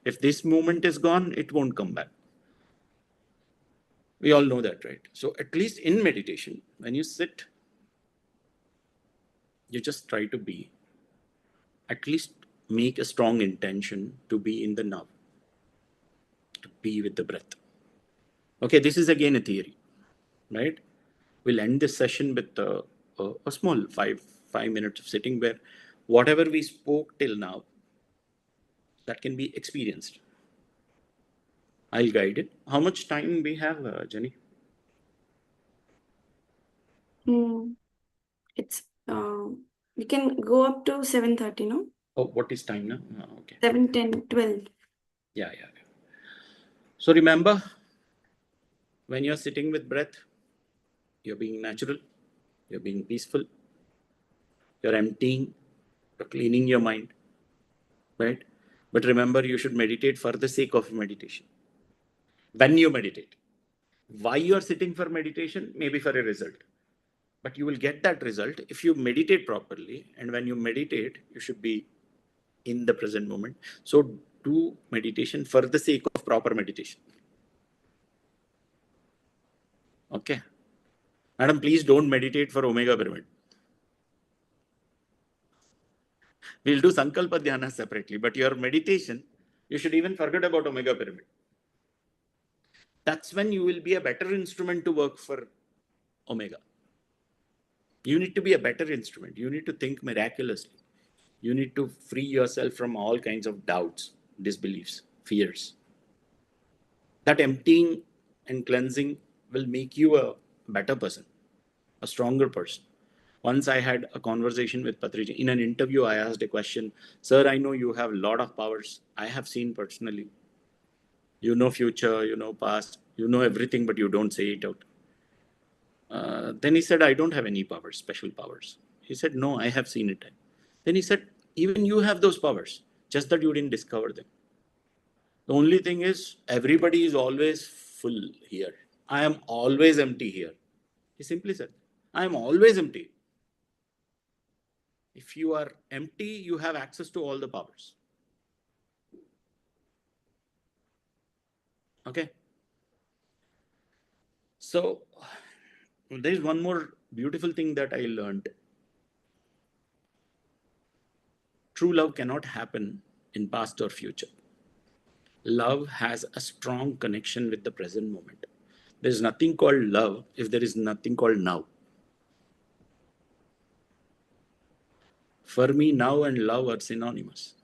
If this moment is gone, it won't come back. We all know that, right? So at least in meditation, when you sit, you just try to be, at least make a strong intention to be in the now, to be with the breath. Okay, this is again a theory, right? We'll end this session with a small five minutes of sitting where whatever we spoke till now, that can be experienced. I'll guide it. How much time we have, Jenny? It's we can go up to 7:30, no? Oh, what is time now? Okay. 7, 10, 12. Yeah. So remember, when you're sitting with breath, you're being natural, you're being peaceful, you're emptying, you're cleaning your mind, right? But remember, you should meditate for the sake of meditation. When you meditate, why you are sitting for meditation? Maybe for a result. But you will get that result if you meditate properly. And when you meditate, you should be in the present moment. So do meditation for the sake of proper meditation. Okay. Madam, please don't meditate for Omega Pyramid. We'll do Sankalpa Dhyana separately, but your meditation, you should even forget about Omega Pyramid. That's when you will be a better instrument to work for Omega. You need to be a better instrument. You need to think miraculously. You need to free yourself from all kinds of doubts, disbeliefs, fears. That emptying and cleansing will make you a better person, a stronger person. Once I had a conversation with Patriji. In an interview, I asked a question, "Sir, I know you have a lot of powers. I have seen personally. You know future, you know past, you know everything, but you don't say it out." Then he said, "I don't have any powers, special powers." He said, "No, I have seen it." Then he said, "Even you have those powers, just that you didn't discover them. The only thing is, everybody is always full here. I am always empty here." He simply said, "I am always empty." If you are empty, you have access to all the powers. Okay. So there is one more beautiful thing that I learned. True love cannot happen in past or future. Love has a strong connection with the present moment. There is nothing called love if there is nothing called now. For me, now and love are synonymous.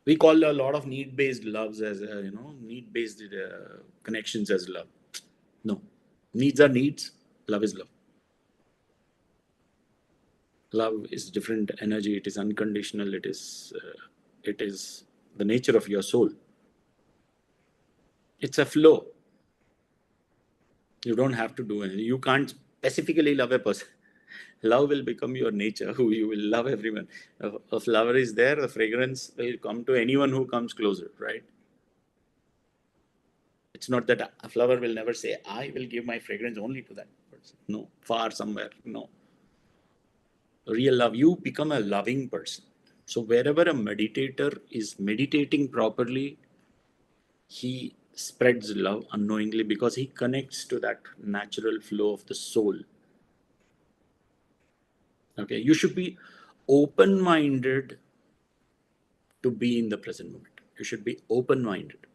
We call a lot of need-based loves as, need-based connections as love. No. Needs are needs. Love is love. Love is different energy. It is unconditional. It is the nature of your soul. It's a flow. You don't have to do anything. You can't specifically love a person. Love will become your nature. Who you will love everyone. If a flower is there, the fragrance will come to anyone who comes closer, right? It's not that a flower will never say, I will give my fragrance only to that person. No, far somewhere. No. Real love, you become a loving person. So wherever a meditator is meditating properly, he spreads love unknowingly because he connects to that natural flow of the soul. Okay, you should be open-minded to be in the present moment. You should be open-minded.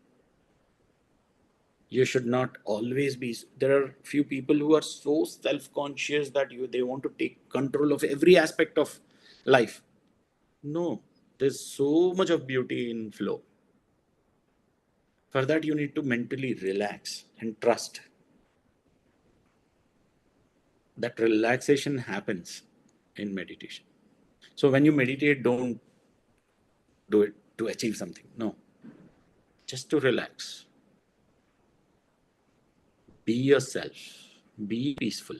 You should not always be. There are few people who are so self-conscious that they want to take control of every aspect of life. No, there's so much of beauty in flow. For that, you need to mentally relax and trust. That relaxation happens in meditation. So when you meditate, don't do it to achieve something. No, just to relax. Be yourself. Be peaceful.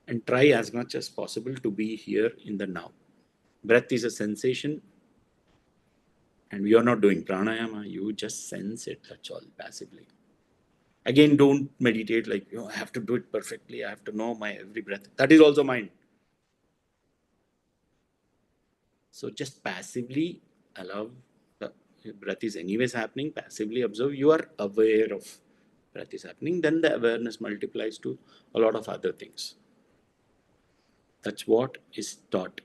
And try as much as possible to be here in the now. Breath is a sensation, and we are not doing pranayama. You just sense it, that's all, passively. Again, don't meditate like, I have to do it perfectly. I have to know my every breath. That is also mind. So just passively allow the breath is anyways happening. Passively observe. You are aware of breath is happening. Then the awareness multiplies to a lot of other things. That's what is taught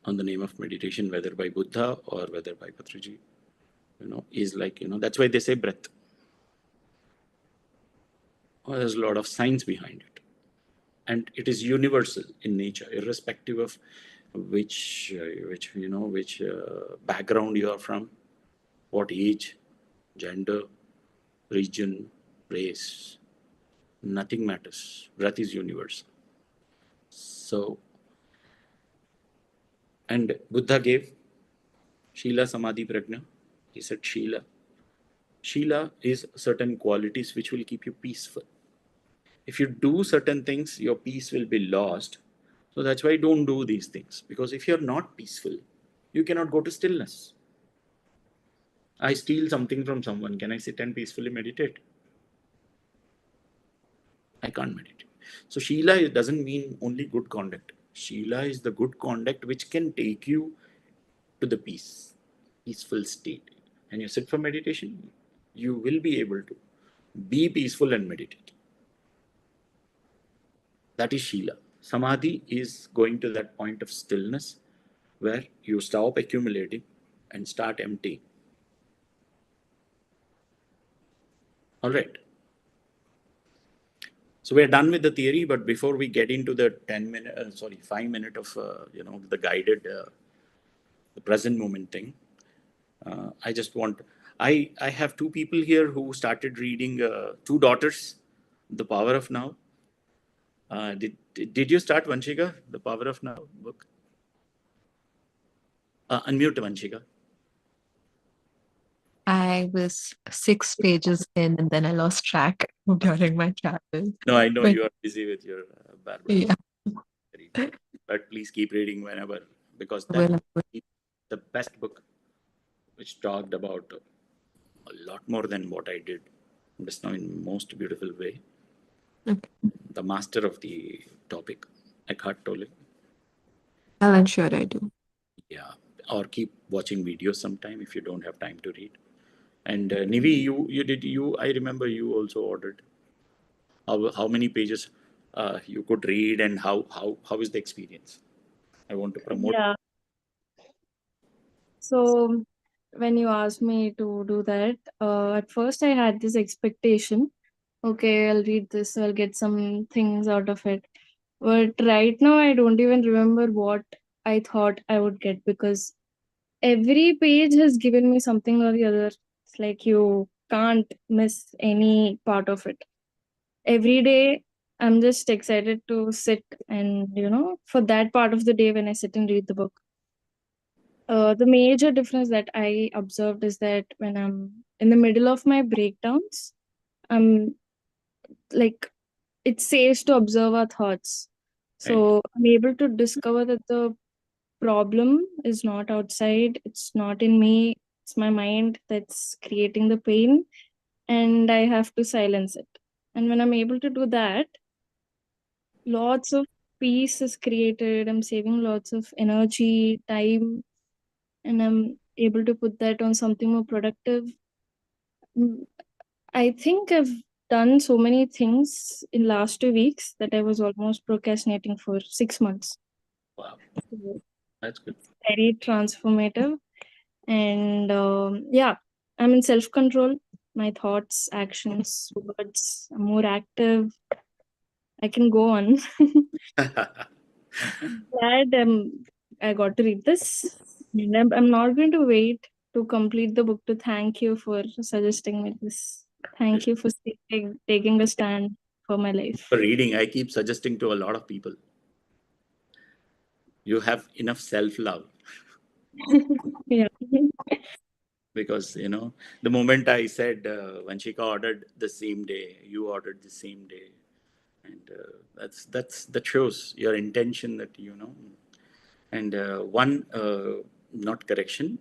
on the name of meditation, whether by Buddha or whether by Patrici. Is like, that's why they say breath. Well, there's a lot of science behind it. And it is universal in nature, irrespective of which background you are from, what age, gender, region, race. Nothing matters. Breath is universal. So, and Buddha gave Shila, Samadhi, Prajna. He said Shila. Shila is certain qualities which will keep you peaceful. If you do certain things, your peace will be lost. So that's why don't do these things. Because if you're not peaceful, you cannot go to stillness. I steal something from someone. Can I sit and peacefully meditate? I can't meditate. So Shila doesn't mean only good conduct. Shila is the good conduct which can take you to the peaceful state. And you sit for meditation, you will be able to be peaceful and meditate. That is Shila. Samadhi is going to that point of stillness where you stop accumulating and start emptying. All right. So we're done with the theory, but before we get into the 5 minute of the guided the present moment thing, I just want I have two people here who started reading two daughters, The Power of Now. Did you start, Vanshika, The Power of Now book? Unmute, Vanshika. I was 6 pages in and then I lost track during my travel. No, I know But you are busy with your Barbara. yeah, But please keep reading whenever, because well, that is the best book which talked about a lot more than what I did just now in most beautiful way. okay. The master of the topic, Eckhart Tolle. I'll ensure I do. Yeah, or keep watching videos sometime if you don't have time to read. And Nivi, I remember you also ordered. How many pages you could read, and how is the experience? I want to promote. Yeah. So when you asked me to do that, at first I had this expectation. Okay, I'll read this, I'll get some things out of it. But right now, I don't even remember what I thought I would get because every page has given me something or the other. It's like you can't miss any part of it. Every day, I'm just excited to sit and, for that part of the day when I sit and read the book. The major difference that I observed is that when I'm in the middle of my breakdowns, I'm like, it says to observe our thoughts. So I'm able to discover that the problem is not outside, it's not in me, it's my mind that's creating the pain, and I have to silence it. And when I'm able to do that, lots of peace is created. I'm saving lots of energy, time, and I'm able to put that on something more productive. I think I've done so many things in last 2 weeks that I was almost procrastinating for 6 months. Wow, So that's good. very transformative. And yeah, I'm in self-control. My thoughts, actions, words, I'm more active. I can go on. Glad I got to read this. And I'm not going to wait to complete the book to thank you for suggesting me this. Thank you for taking a stand for my life. For reading, I keep suggesting to a lot of people, you have enough self-love. Yeah. Because, the moment I said, Vanshika ordered the same day, you ordered the same day. And that shows your intention that, and not correction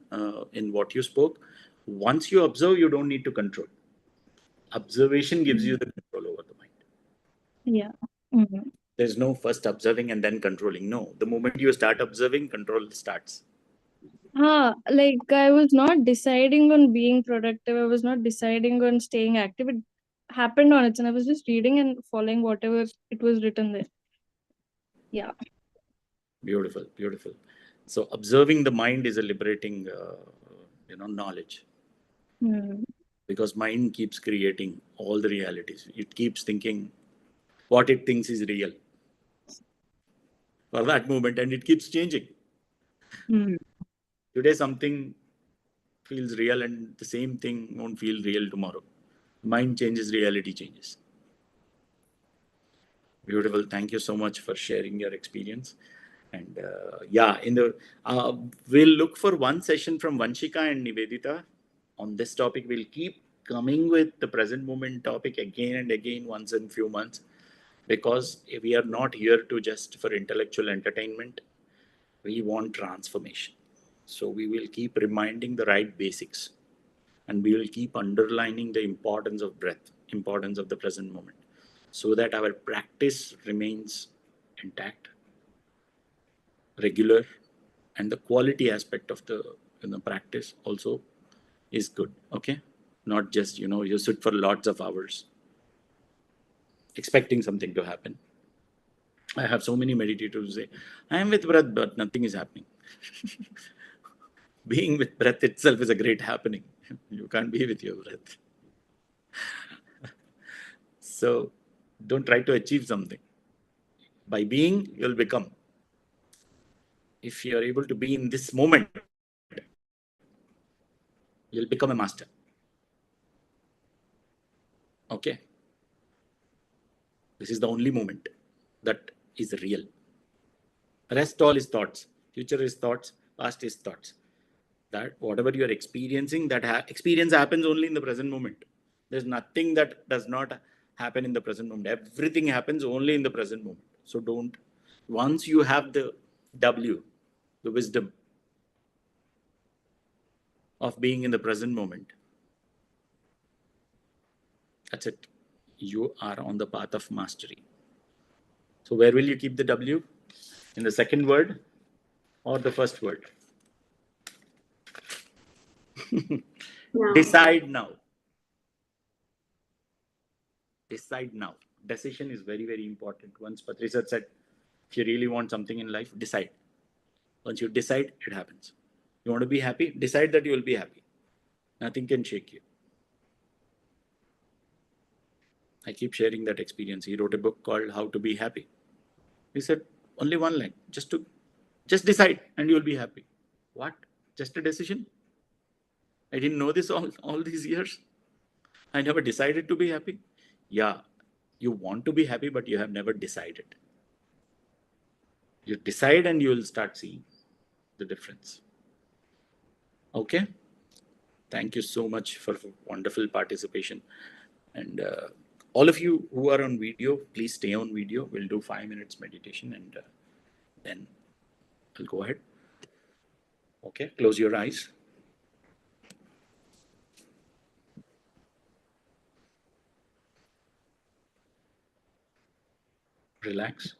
in what you spoke. Once you observe, you don't need to control. Observation gives you the control over the mind. Yeah. Mhm. There's no first observing and then controlling. No, the moment you start observing, control starts. Like I was not deciding on being productive. I was not deciding on staying active. It happened on its own. I was just reading and following whatever it was written there. Yeah. Beautiful, beautiful. So observing the mind is a liberating, knowledge. Because mind keeps creating all the realities. It keeps thinking what it thinks is real for that moment, and it keeps changing. Today something feels real and the same thing won't feel real tomorrow. Mind changes, reality changes. Beautiful. Thank you so much for sharing your experience. And we'll look for one session from Vanshika and Nivedita on this topic. We'll keep coming with the present moment topic again and again once in few months, because we are not here to just for intellectual entertainment. We want transformation. So we will keep reminding the right basics, and we will keep underlining the importance of breath, importance of the present moment, so that our practice remains intact, regular, and the quality aspect of the practice also is good. Okay, not just you sit for lots of hours expecting something to happen. I have so many meditators who say, I am with breath, but nothing is happening. Being with breath itself is a great happening. You can't be with your breath. So don't try to achieve something. By being, you'll become. If you're able to be in this moment, you'll become a master. Okay? This is the only moment that is real. Rest all is thoughts. Future is thoughts. Past is thoughts. That whatever you are experiencing, that experience happens only in the present moment. There's nothing that does not happen in the present moment. Everything happens only in the present moment. So don't. Once you have the W, the wisdom of being in the present moment, that's it. You are on the path of mastery. So where will you keep the W? In the second word or the first word? Now. Decide now. Decide now. Decision is very, very important. Once Patricia said, if you really want something in life, decide. Once you decide, it happens. You want to be happy? Decide that you will be happy. Nothing can shake you. I keep sharing that experience. He wrote a book called How to Be Happy. He said, only one line, just decide and you will be happy. What? Just a decision? I didn't know this all these years. I never decided to be happy. Yeah, You want to be happy, but you have never decided. You decide and you will start seeing the difference. Okay? Thank you so much for wonderful participation. And all of you who are on video, please stay on video. We'll do 5 minutes meditation and then I'll go ahead. Okay, close your eyes. Relax.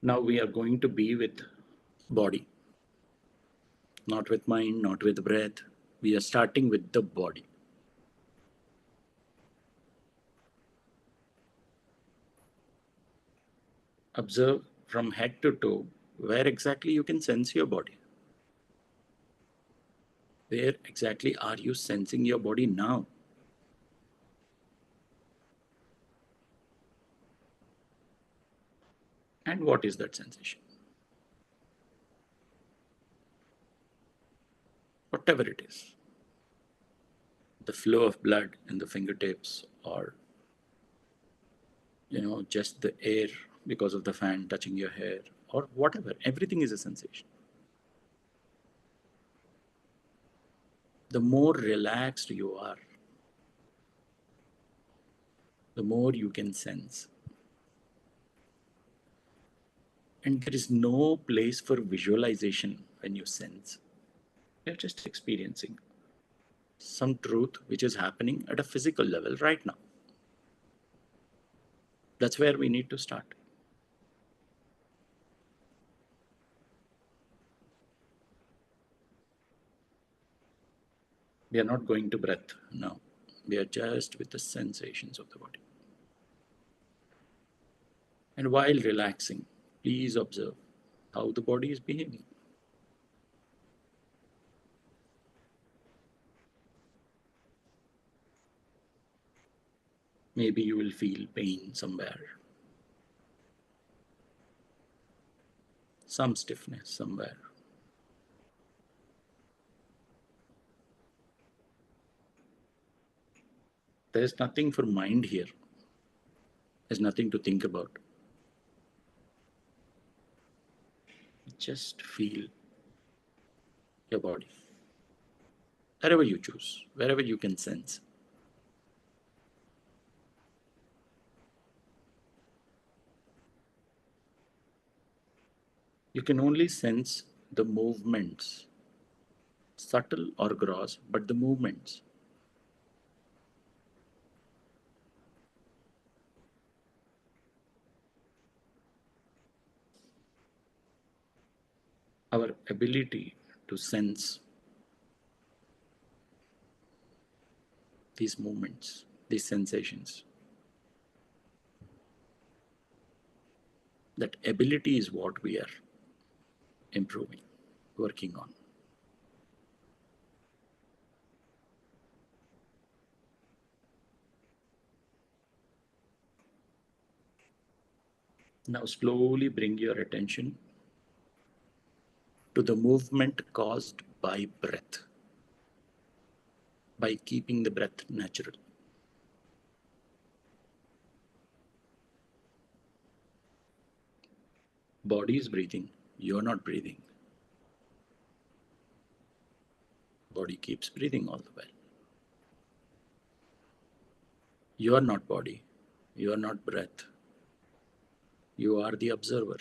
Now we are going to be with body, not with mind, not with breath. We are starting with the body. Observe from head to toe where exactly you can sense your body. Where exactly are you sensing your body now? And what is that sensation? Whatever it is. The flow of blood in the fingertips, or just the air because of the fan touching your hair, or whatever. Everything is a sensation. The more relaxed you are, the more you can sense. And there is no place for visualization when you sense. You're just experiencing some truth which is happening at a physical level right now. That's where we need to start. We are not going to breath now. We are just with the sensations of the body. And while relaxing, please observe how the body is behaving. Maybe you will feel pain somewhere, some stiffness somewhere. There's nothing for mind here. There's nothing to think about. Just feel your body. Wherever you choose, wherever you can sense. You can only sense the movements, subtle or gross, but the movements. Our ability to sense these movements, these sensations, that ability is what we are improving, working on. Now slowly bring your attention to the movement caused by breath, by keeping the breath natural. Body is breathing, you're not breathing. Body keeps breathing all the while. You are not body, you are not breath. You are the observer.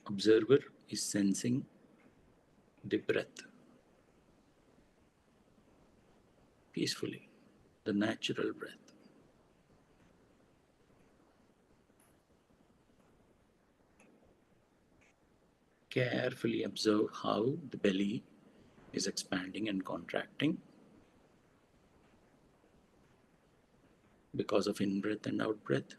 Observer is sensing the breath peacefully, the natural breath. Carefully observe how the belly is expanding and contracting because of in-breath and out-breath.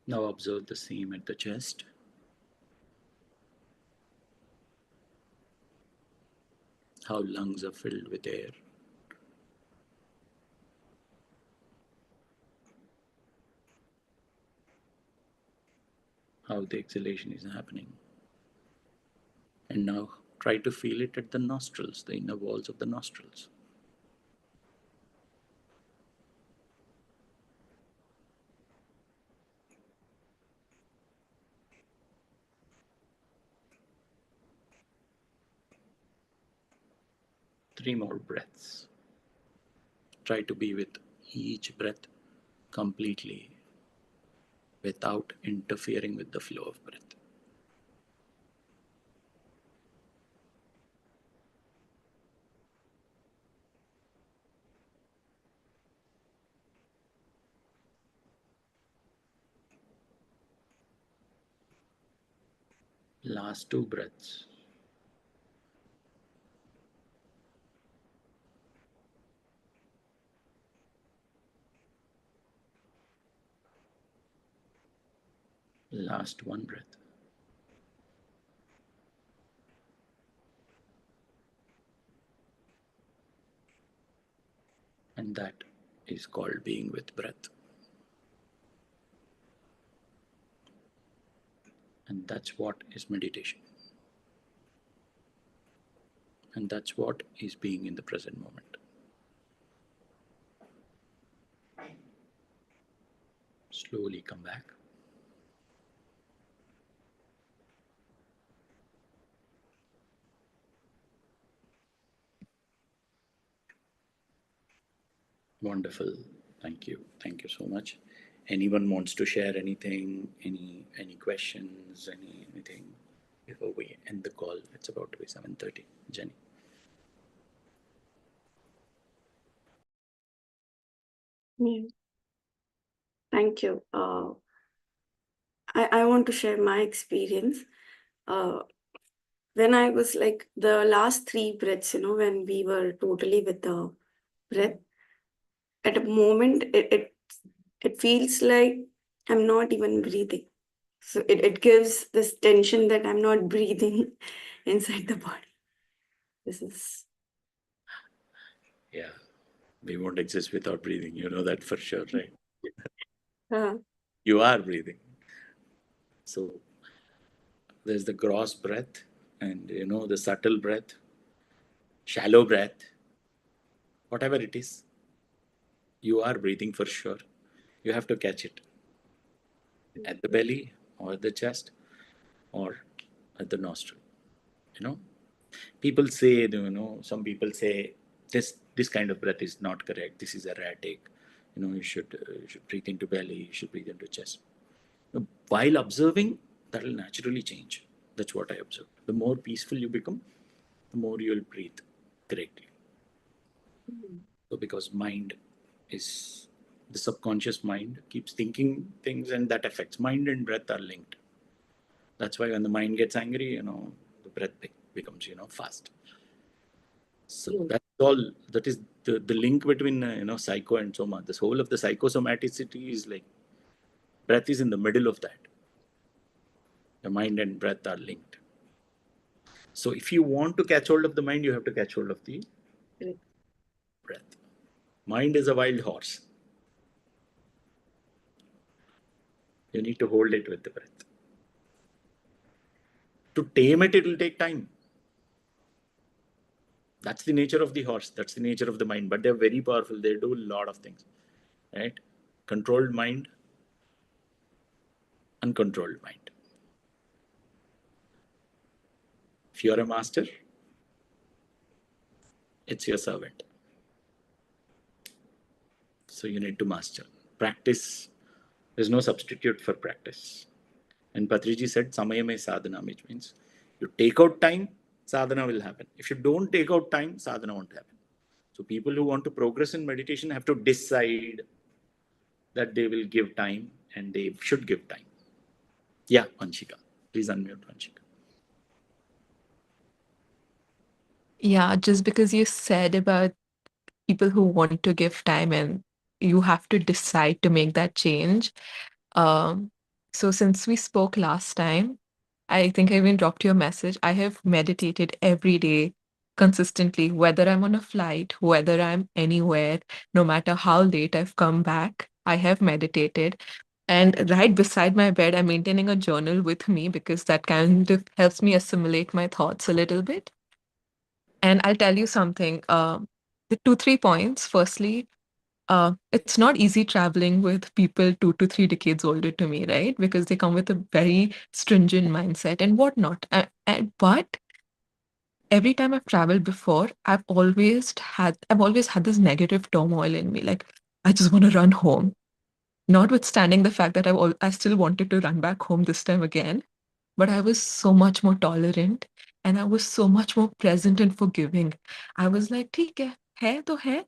Now observe the same at the chest. How lungs are filled with air. How the exhalation is happening. And now try to feel it at the nostrils, the inner walls of the nostrils. Three more breaths. Try to be with each breath completely without interfering with the flow of breath. Last two breaths. Last one breath. And that is called being with breath. And that's what is meditation. And that's what is being in the present moment. Slowly come back. Wonderful. Thank you. Thank you so much. Anyone wants to share anything, any questions, anything before we end the call? It's about to be 7:30. Jenny. Yeah. Thank you. I want to share my experience. When I was like the last three breaths, when we were totally with the breath, at a moment it feels like I'm not even breathing. So it gives this tension that I'm not breathing inside the body. This is Yeah. We won't exist without breathing. You know that for sure, right? You are breathing. So there's the gross breath and the subtle breath, shallow breath, whatever it is. You are breathing for sure. You have to catch it at the belly or at the chest or at the nostril. People say, some people say this kind of breath is not correct. This is erratic. You should breathe into belly. You should breathe into chest. While observing, that will naturally change. That's what I observed. The more peaceful you become, the more you will breathe correctly. So because mind is the subconscious mind keeps thinking things, and that affects mind and breath are linked. That's why when the mind gets angry, the breath becomes fast. So that's all. That is the link between psycho and soma. This whole of the psychosomaticity is like breath is in the middle of that. The mind and breath are linked. So if you want to catch hold of the mind, you have to catch hold of the breath. Mind is a wild horse. You need to hold it with the breath. To tame it, it will take time. That's the nature of the horse. That's the nature of the mind. But they're very powerful. They do a lot of things. Right? Controlled mind, uncontrolled mind. If you're a master, it's your servant. So you need to master. Practice. There's no substitute for practice. And Patriji said, Samayame sadhana, which means you take out time, sadhana will happen. If you don't take out time, sadhana won't happen. So people who want to progress in meditation have to decide that they will give time and they should give time. Yeah, Vanshika. Please unmute Vanshika. Yeah, just because you said about people who want to give time and you have to decide to make that change. So since we spoke last time, I think I even dropped you a message. I have meditated every day consistently, whether I'm on a flight, whether I'm anywhere, no matter how late I've come back, I have meditated. And right beside my bed, I'm maintaining a journal with me because that kind of helps me assimilate my thoughts a little bit. And I'll tell you something. The 2, 3 points. Firstly, it's not easy traveling with people 2 to 3 decades older to me, right? Because they come with a very stringent mindset and whatnot. But every time I've traveled before, I've always had this negative turmoil in me. Like, I just want to run home. Notwithstanding the fact that I still wanted to run back home this time again, but I was so much more tolerant and I was so much more present and forgiving. I was like, ठीक है तो है,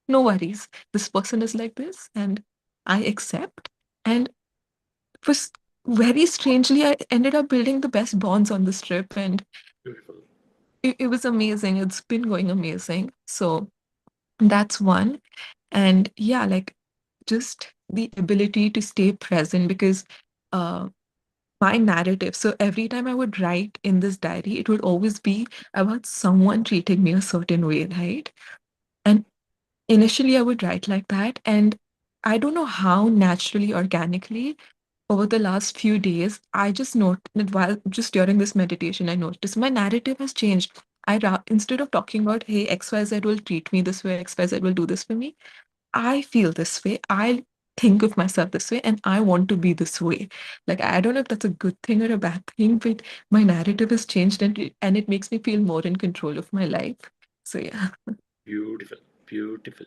no worries. This person is like this and I accept. And was very strangely, I ended up building the best bonds on this trip and Beautiful. it was amazing. It's been going amazing. So that's one. And yeah, like just the ability to stay present because uh, my narrative. So every time I would write in this diary, it would always be about someone treating me a certain way, right? And initially, I would write like that. And I don't know how naturally, organically, over the last few days, I just noted while just during this meditation, I noticed my narrative has changed. Instead of talking about, hey, XYZ will treat me this way, XYZ will do this for me, I feel this way. I think of myself this way and I want to be this way. Like, I don't know if that's a good thing or a bad thing, but my narrative has changed and it makes me feel more in control of my life. So, yeah. Beautiful. Beautiful.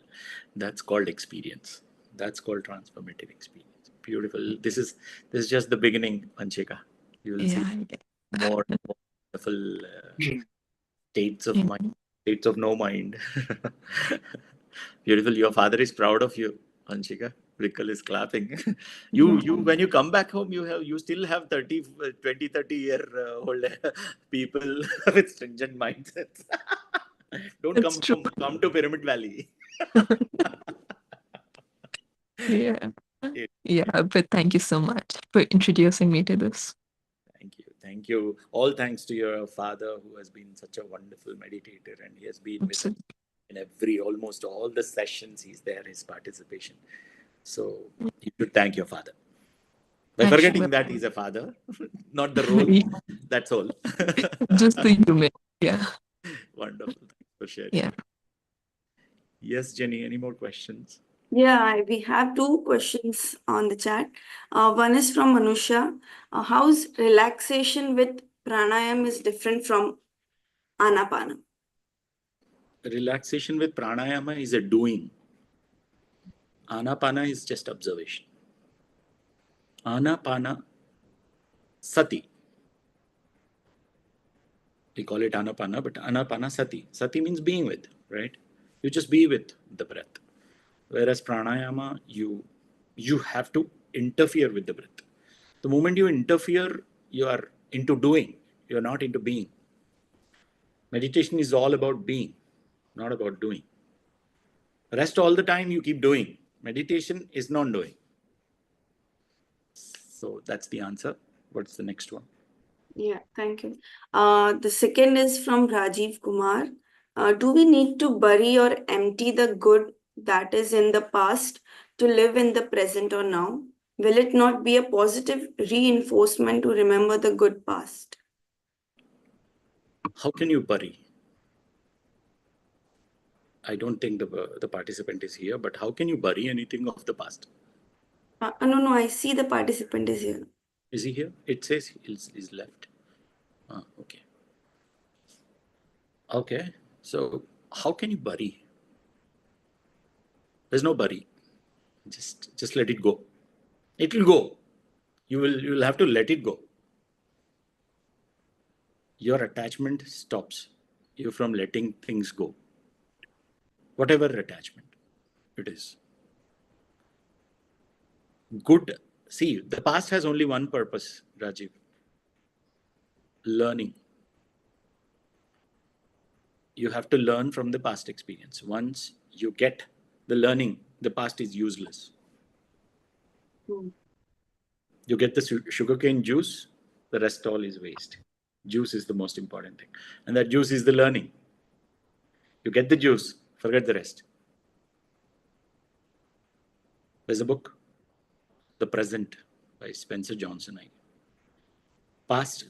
That's called experience. That's called transformative experience. Beautiful. This is just the beginning, Anshika. You will see Yeah. more wonderful states of Yeah. mind, states of no mind. Beautiful. Your father is proud of you, Anshika. Rikal is clapping. You when you come back home, you still have 30 year old people with stringent mindsets. Don't That's true. come to Pyramid Valley. Yeah. Yeah. Yeah. But thank you so much for introducing me to this. Thank you. Thank you. All thanks to your father who has been such a wonderful meditator and he has been with us Absolutely. in almost all the sessions. He's there, his participation. So you should thank your father. By I forgetting should. that he's a father, not the role, that's all. Just the human. Yeah. Wonderful. Thanks for sharing. Yeah. Yes, Jenny, any more questions? Yeah, we have two questions on the chat. One is from Manusha. How's relaxation with pranayam is different from anapana? Relaxation with pranayama is a doing. Anapana is just observation. Anapana sati. We call it anapana, but anapana sati. Sati means being with, right? You just be with the breath. Whereas pranayama, you have to interfere with the breath. The moment you interfere, you are into doing. You are not into being. Meditation is all about being, not about doing. Rest all the time you keep doing. Meditation is non-doing. So that's the answer. What's the next one? Yeah, thank you. The second is from Rajiv Kumar. Do we need to bury or empty the good that is in the past to live in the present or now? Will it not be a positive reinforcement to remember the good past? How can you bury? I don't think the participant is here, but how can you bury anything of the past? No, I see the participant is here. Is he here? It says he's left. Okay. Okay. So how can you bury? There's no bury. Just let it go. It will go. You will have to let it go. Your attachment stops you from letting things go. Whatever attachment it is. Good. See, the past has only one purpose, Rajiv. Learning. You have to learn from the past experience. Once you get the learning, the past is useless. You get the sugarcane juice, the rest all is waste. Juice is the most important thing. And that juice is the learning. You get the juice, forget the rest. There's a book, The Present, by Spencer Johnson. Past,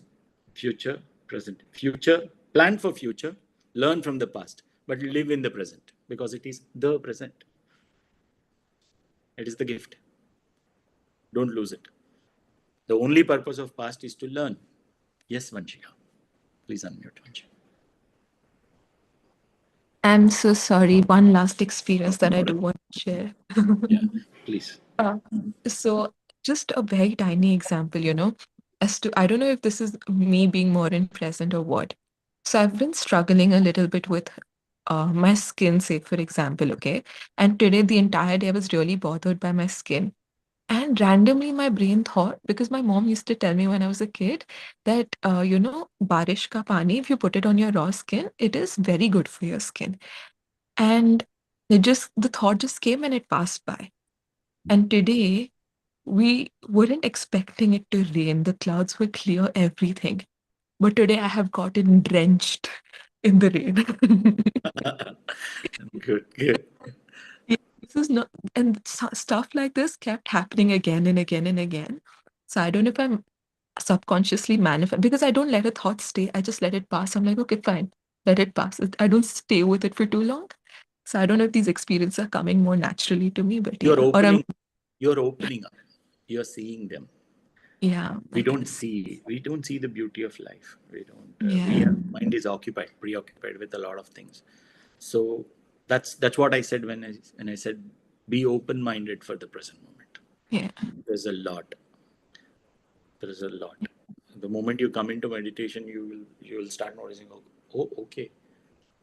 future, present. Future, plan for future, learn from the past, but live in the present because it is the present. It is the gift. Don't lose it. The only purpose of past is to learn. Yes, Vanshika. Please unmute, Vanshika. I'm so sorry. One last experience that I do want to share. Yeah, please. So just a very tiny example, as to, I don't know if this is me being more in present or what. So I've been struggling a little bit with my skin, say, for example, okay? And today, the entire day, I was really bothered by my skin. And randomly, my brain thought, because my mom used to tell me when I was a kid that, barish ka pani, if you put it on your raw skin, it is very good for your skin. And the thought just came and it passed by. And today, we weren't expecting it to rain. The clouds were clear, everything. But today I have gotten drenched in the rain. Good, good. Yeah, this is not, and stuff like this kept happening again and again and again. So I don't know if I'm subconsciously manifest because I don't let a thought stay. I just let it pass. I'm like, okay, fine, let it pass. I don't stay with it for too long. So I don't know if these experiences are coming more naturally to me, but You're yeah, or I'm opening up. You're seeing them. yeah, We okay. don't see the beauty of life. We don't. Yeah. Mind is preoccupied with a lot of things. So that's what I said when I said be open-minded for the present moment. Yeah. There's a lot. There is a lot. The moment you come into meditation, you will start noticing. Oh, okay.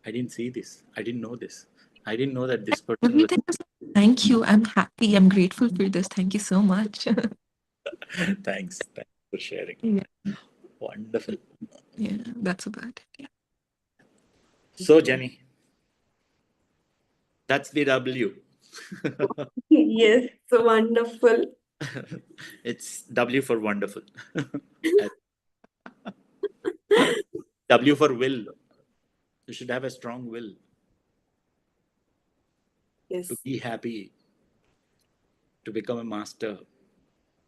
I didn't see this. I didn't know this. I didn't know that this person was. Everything is thank you. I'm happy. I'm grateful for this. Thank you so much. Thanks for sharing. Yeah. Wonderful. Yeah, that's about it. Yeah. So Jenny, that's the W. Yes, so wonderful. It's W for wonderful. W for will. You should have a strong will Yes. to be happy, to become a master,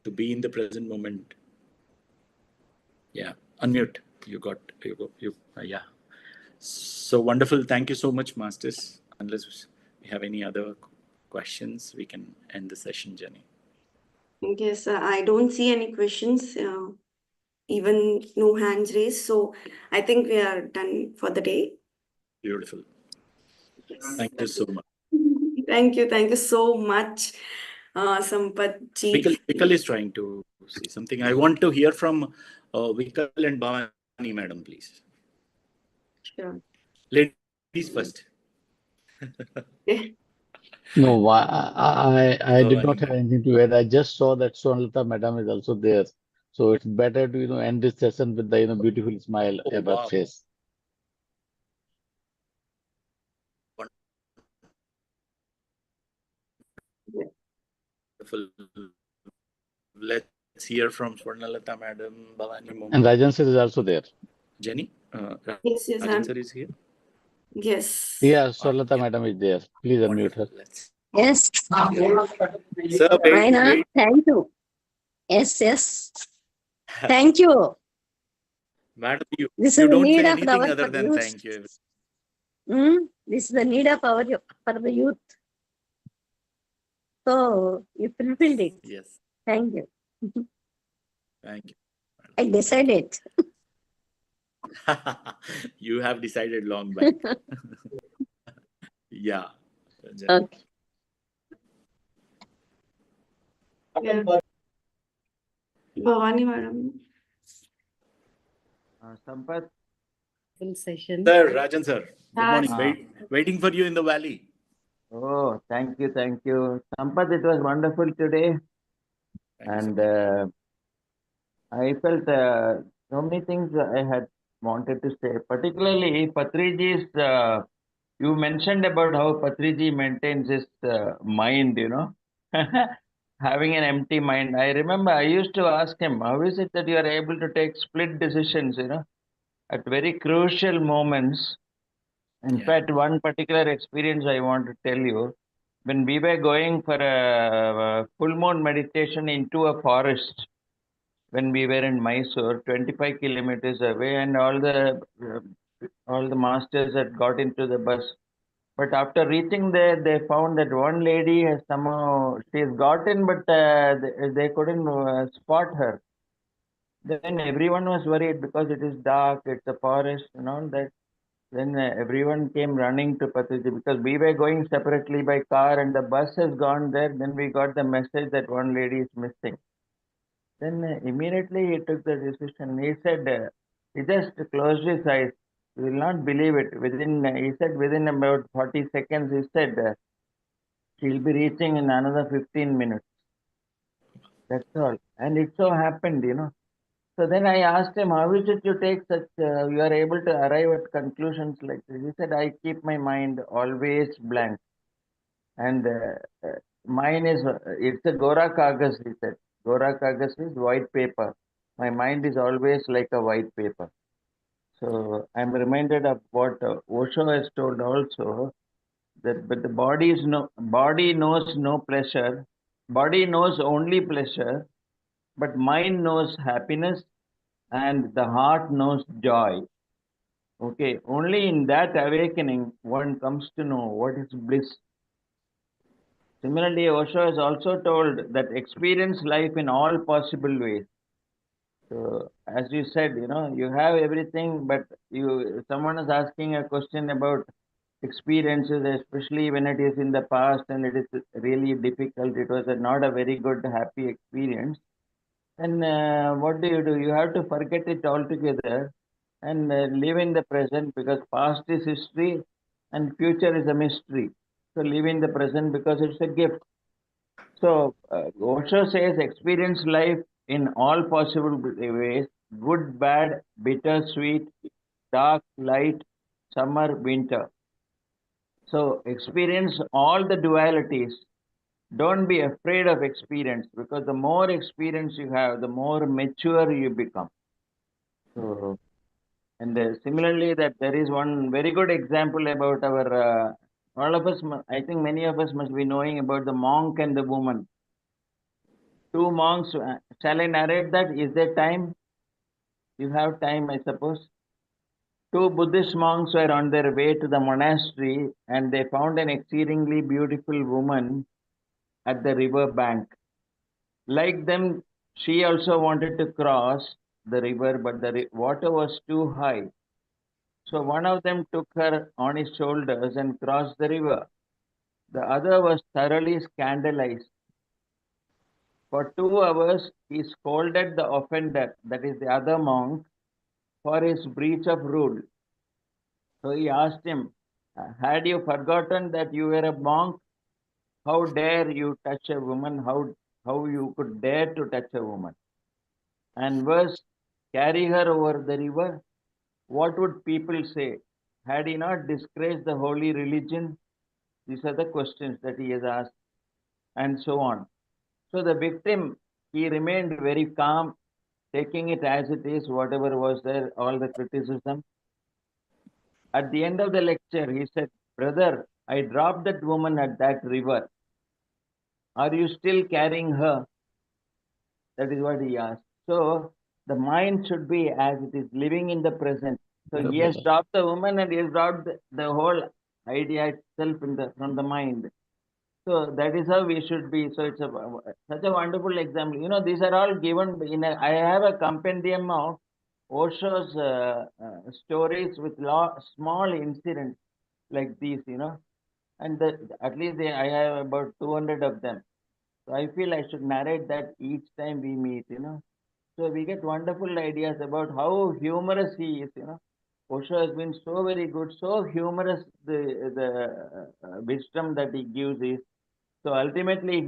to be in the present moment. Yeah, unmute. Yeah. So wonderful. Thank you so much, masters. Unless we have any other questions, we can end the session, Jenny. Yes, I don't see any questions, even no hands raised. So I think we are done for the day. Beautiful. Yes. Thank you so much. Thank you. Thank you so much, Sampath ji. Vikal is trying to say something. I want to hear from Vikal and Bhavani, madam, please. Sure. Ladies first. No, I did not Bhavani, have madam. anything to add. I just saw that Sonalata madam is also there. So it's better to, end this session with the, beautiful smile Oh, at her wow. face. Wonderful. Let's hear from Swarnalata madam, Bhavani And mom. Rajan sir is also there. Jenny, Yes, Rajan sir is here. yes. Yeah, Sonalata madam is there. Please unmute her. Wonderful. Let's. Yes. Sir, Raina, wait. thank you. Yes. Thank you. Madam, This you is the don't need say of the anything hour other for than youth. thank you. This is the need of our for the youth. So you fulfilled it. Yes. Thank you. Thank you. I decided. You have decided long back. Yeah. Okay. Yeah. Bhavani madam. Sampath. Full session. Sir, Rajan sir. Good morning. Ah. Waiting for you in the valley. Oh, thank you. Sampath, it was wonderful today. Thank you, And I felt so many things I had wanted to say, particularly Patriji's. You mentioned about how Patriji maintains his mind, having an empty mind. I remember I used to ask him, how is it that you are able to take split decisions, at very crucial moments? In fact, one particular experience I want to tell you, when we were going for a full moon meditation into a forest, when we were in Mysore, 25 kilometers away, and all the masters had got into the bus. But after reaching there, they found that one lady has somehow she has gotten, but they couldn't spot her. Then everyone was worried because it is dark, it's a forest, and all that. Then everyone came running to Patiji because we were going separately by car, and the bus has gone there. Then we got the message that one lady is missing. Then immediately he took the decision. He said, he just closed his eyes. You will not believe it. He said within about 40 seconds, he said, she'll be reaching in another 15 minutes. That's all. And it so happened. So then I asked him, how is it you take you are able to arrive at conclusions like this? He said, I keep my mind always blank. And mine is, it's a Gora Kagas, he said. Gora Kagas is white paper. My mind is always like a white paper. So I'm reminded of what Osho has told also, that but the body knows no pleasure, body knows only pleasure, but mind knows happiness and the heart knows joy. Okay, only in that awakening one comes to know what is bliss. Similarly, Osho has also told that experience life in all possible ways. So, as you said, you have everything, but someone is asking a question about experiences, especially when it is in the past and it is really difficult. It was not a very good, happy experience. And what do? You have to forget it altogether and live in the present, because past is history and future is a mystery. So live in the present because it's a gift. So Osho says experience life in all possible ways: good, bad, bitter, sweet, dark, light, summer, winter. So experience all the dualities. Don't be afraid of experience, because the more experience you have, the more mature you become. So, and similarly, that there is one very good example about our all of us. I think many of us must be knowing about the monk and the woman. Two monks. Shall I narrate that? Is there time? You have time, I suppose. Two Buddhist monks were on their way to the monastery, and they found an exceedingly beautiful woman at the river bank. Like them, she also wanted to cross the river, but the water was too high. So one of them took her on his shoulders and crossed the river. The other was thoroughly scandalized. For 2 hours, he scolded the offender, that is the other monk, for his breach of rule. So he asked him, had you forgotten that you were a monk? How dare you touch a woman? How you could dare to touch a woman? And worse, carry her over the river? What would people say? Had he not disgraced the holy religion? These are the questions that he has asked, and so on. So the victim, he remained very calm, taking it as it is, whatever was there, all the criticism. At the end of the lecture, he said, brother, I dropped that woman at that river. Are you still carrying her? That is what he asked. So the mind should be as it is, living in the present. So he has dropped the woman and he has dropped the whole idea itself from the mind. So that is how we should be. So it's such a wonderful example. These are all given I have a compendium of Osho's stories with small incidents like these. And at least I have about 200 of them. So I feel I should narrate that each time we meet. So we get wonderful ideas about how humorous he is. Osho has been so very good, so humorous. The wisdom that he gives is. So ultimately,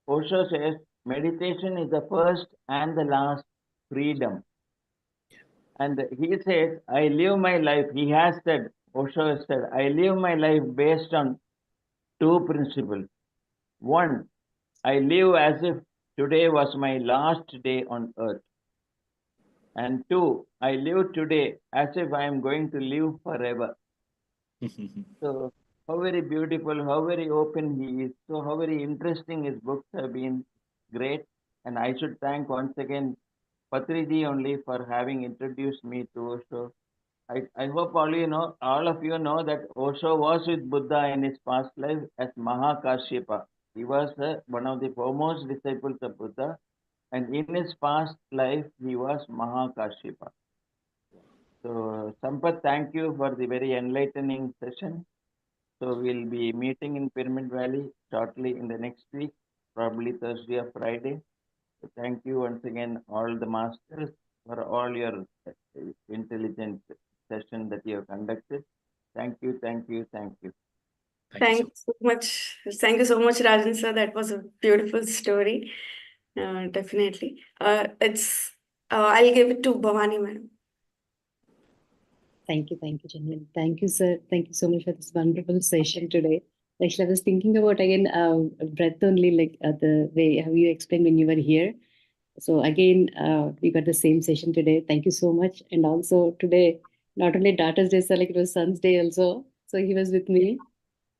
Osho says, meditation is the first and the last freedom. And he says, I live my life. He has said, Osho has said, I live my life based on two principles. One, I live as if today was my last day on earth. And 2, I live today as if I am going to live forever. So, how very beautiful, how very open he is. So, how very interesting his books have been. Great. And I should thank once again Patriji only for having introduced me to Osho. I hope all of you know that Osho was with Buddha in his past life as Mahakashyapa. He was one of the foremost disciples of Buddha, and in his past life he was Mahakashyapa. So, Sampath, thank you for the very enlightening session. So, we'll be meeting in Pyramid Valley shortly in the next week, probably Thursday or Friday. So thank you once again, all the masters, for all your intelligent session that you have conducted. Thank you, thank you, thank you. Thank you so much. Thank you so much, Rajan sir. That was a beautiful story. Definitely. I'll give it to Bhavani madam. Thank you, Janil. Thank you, sir. Thank you so much for this wonderful session today. Actually, I was thinking about again breath only, like the way how you explained when you were here. So again, we got the same session today. Thank you so much. And also today, not only daughter's day, sir, like it was son's day also. So he was with me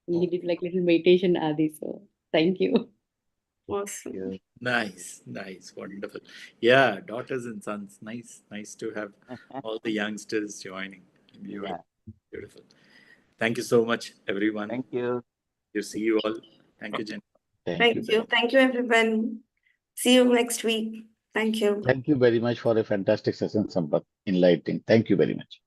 and he did like little meditation, Adi. So thank you. Awesome. Nice, wonderful. Yeah, daughters and sons. Nice to have all the youngsters joining. Yeah. Beautiful. Thank you so much, everyone. Thank you. You see you all. Thank you, Jen. Thank you. Thank you, everyone. See you next week. Thank you. Thank you very much for a fantastic session, Sampath. Enlightening. Thank you very much.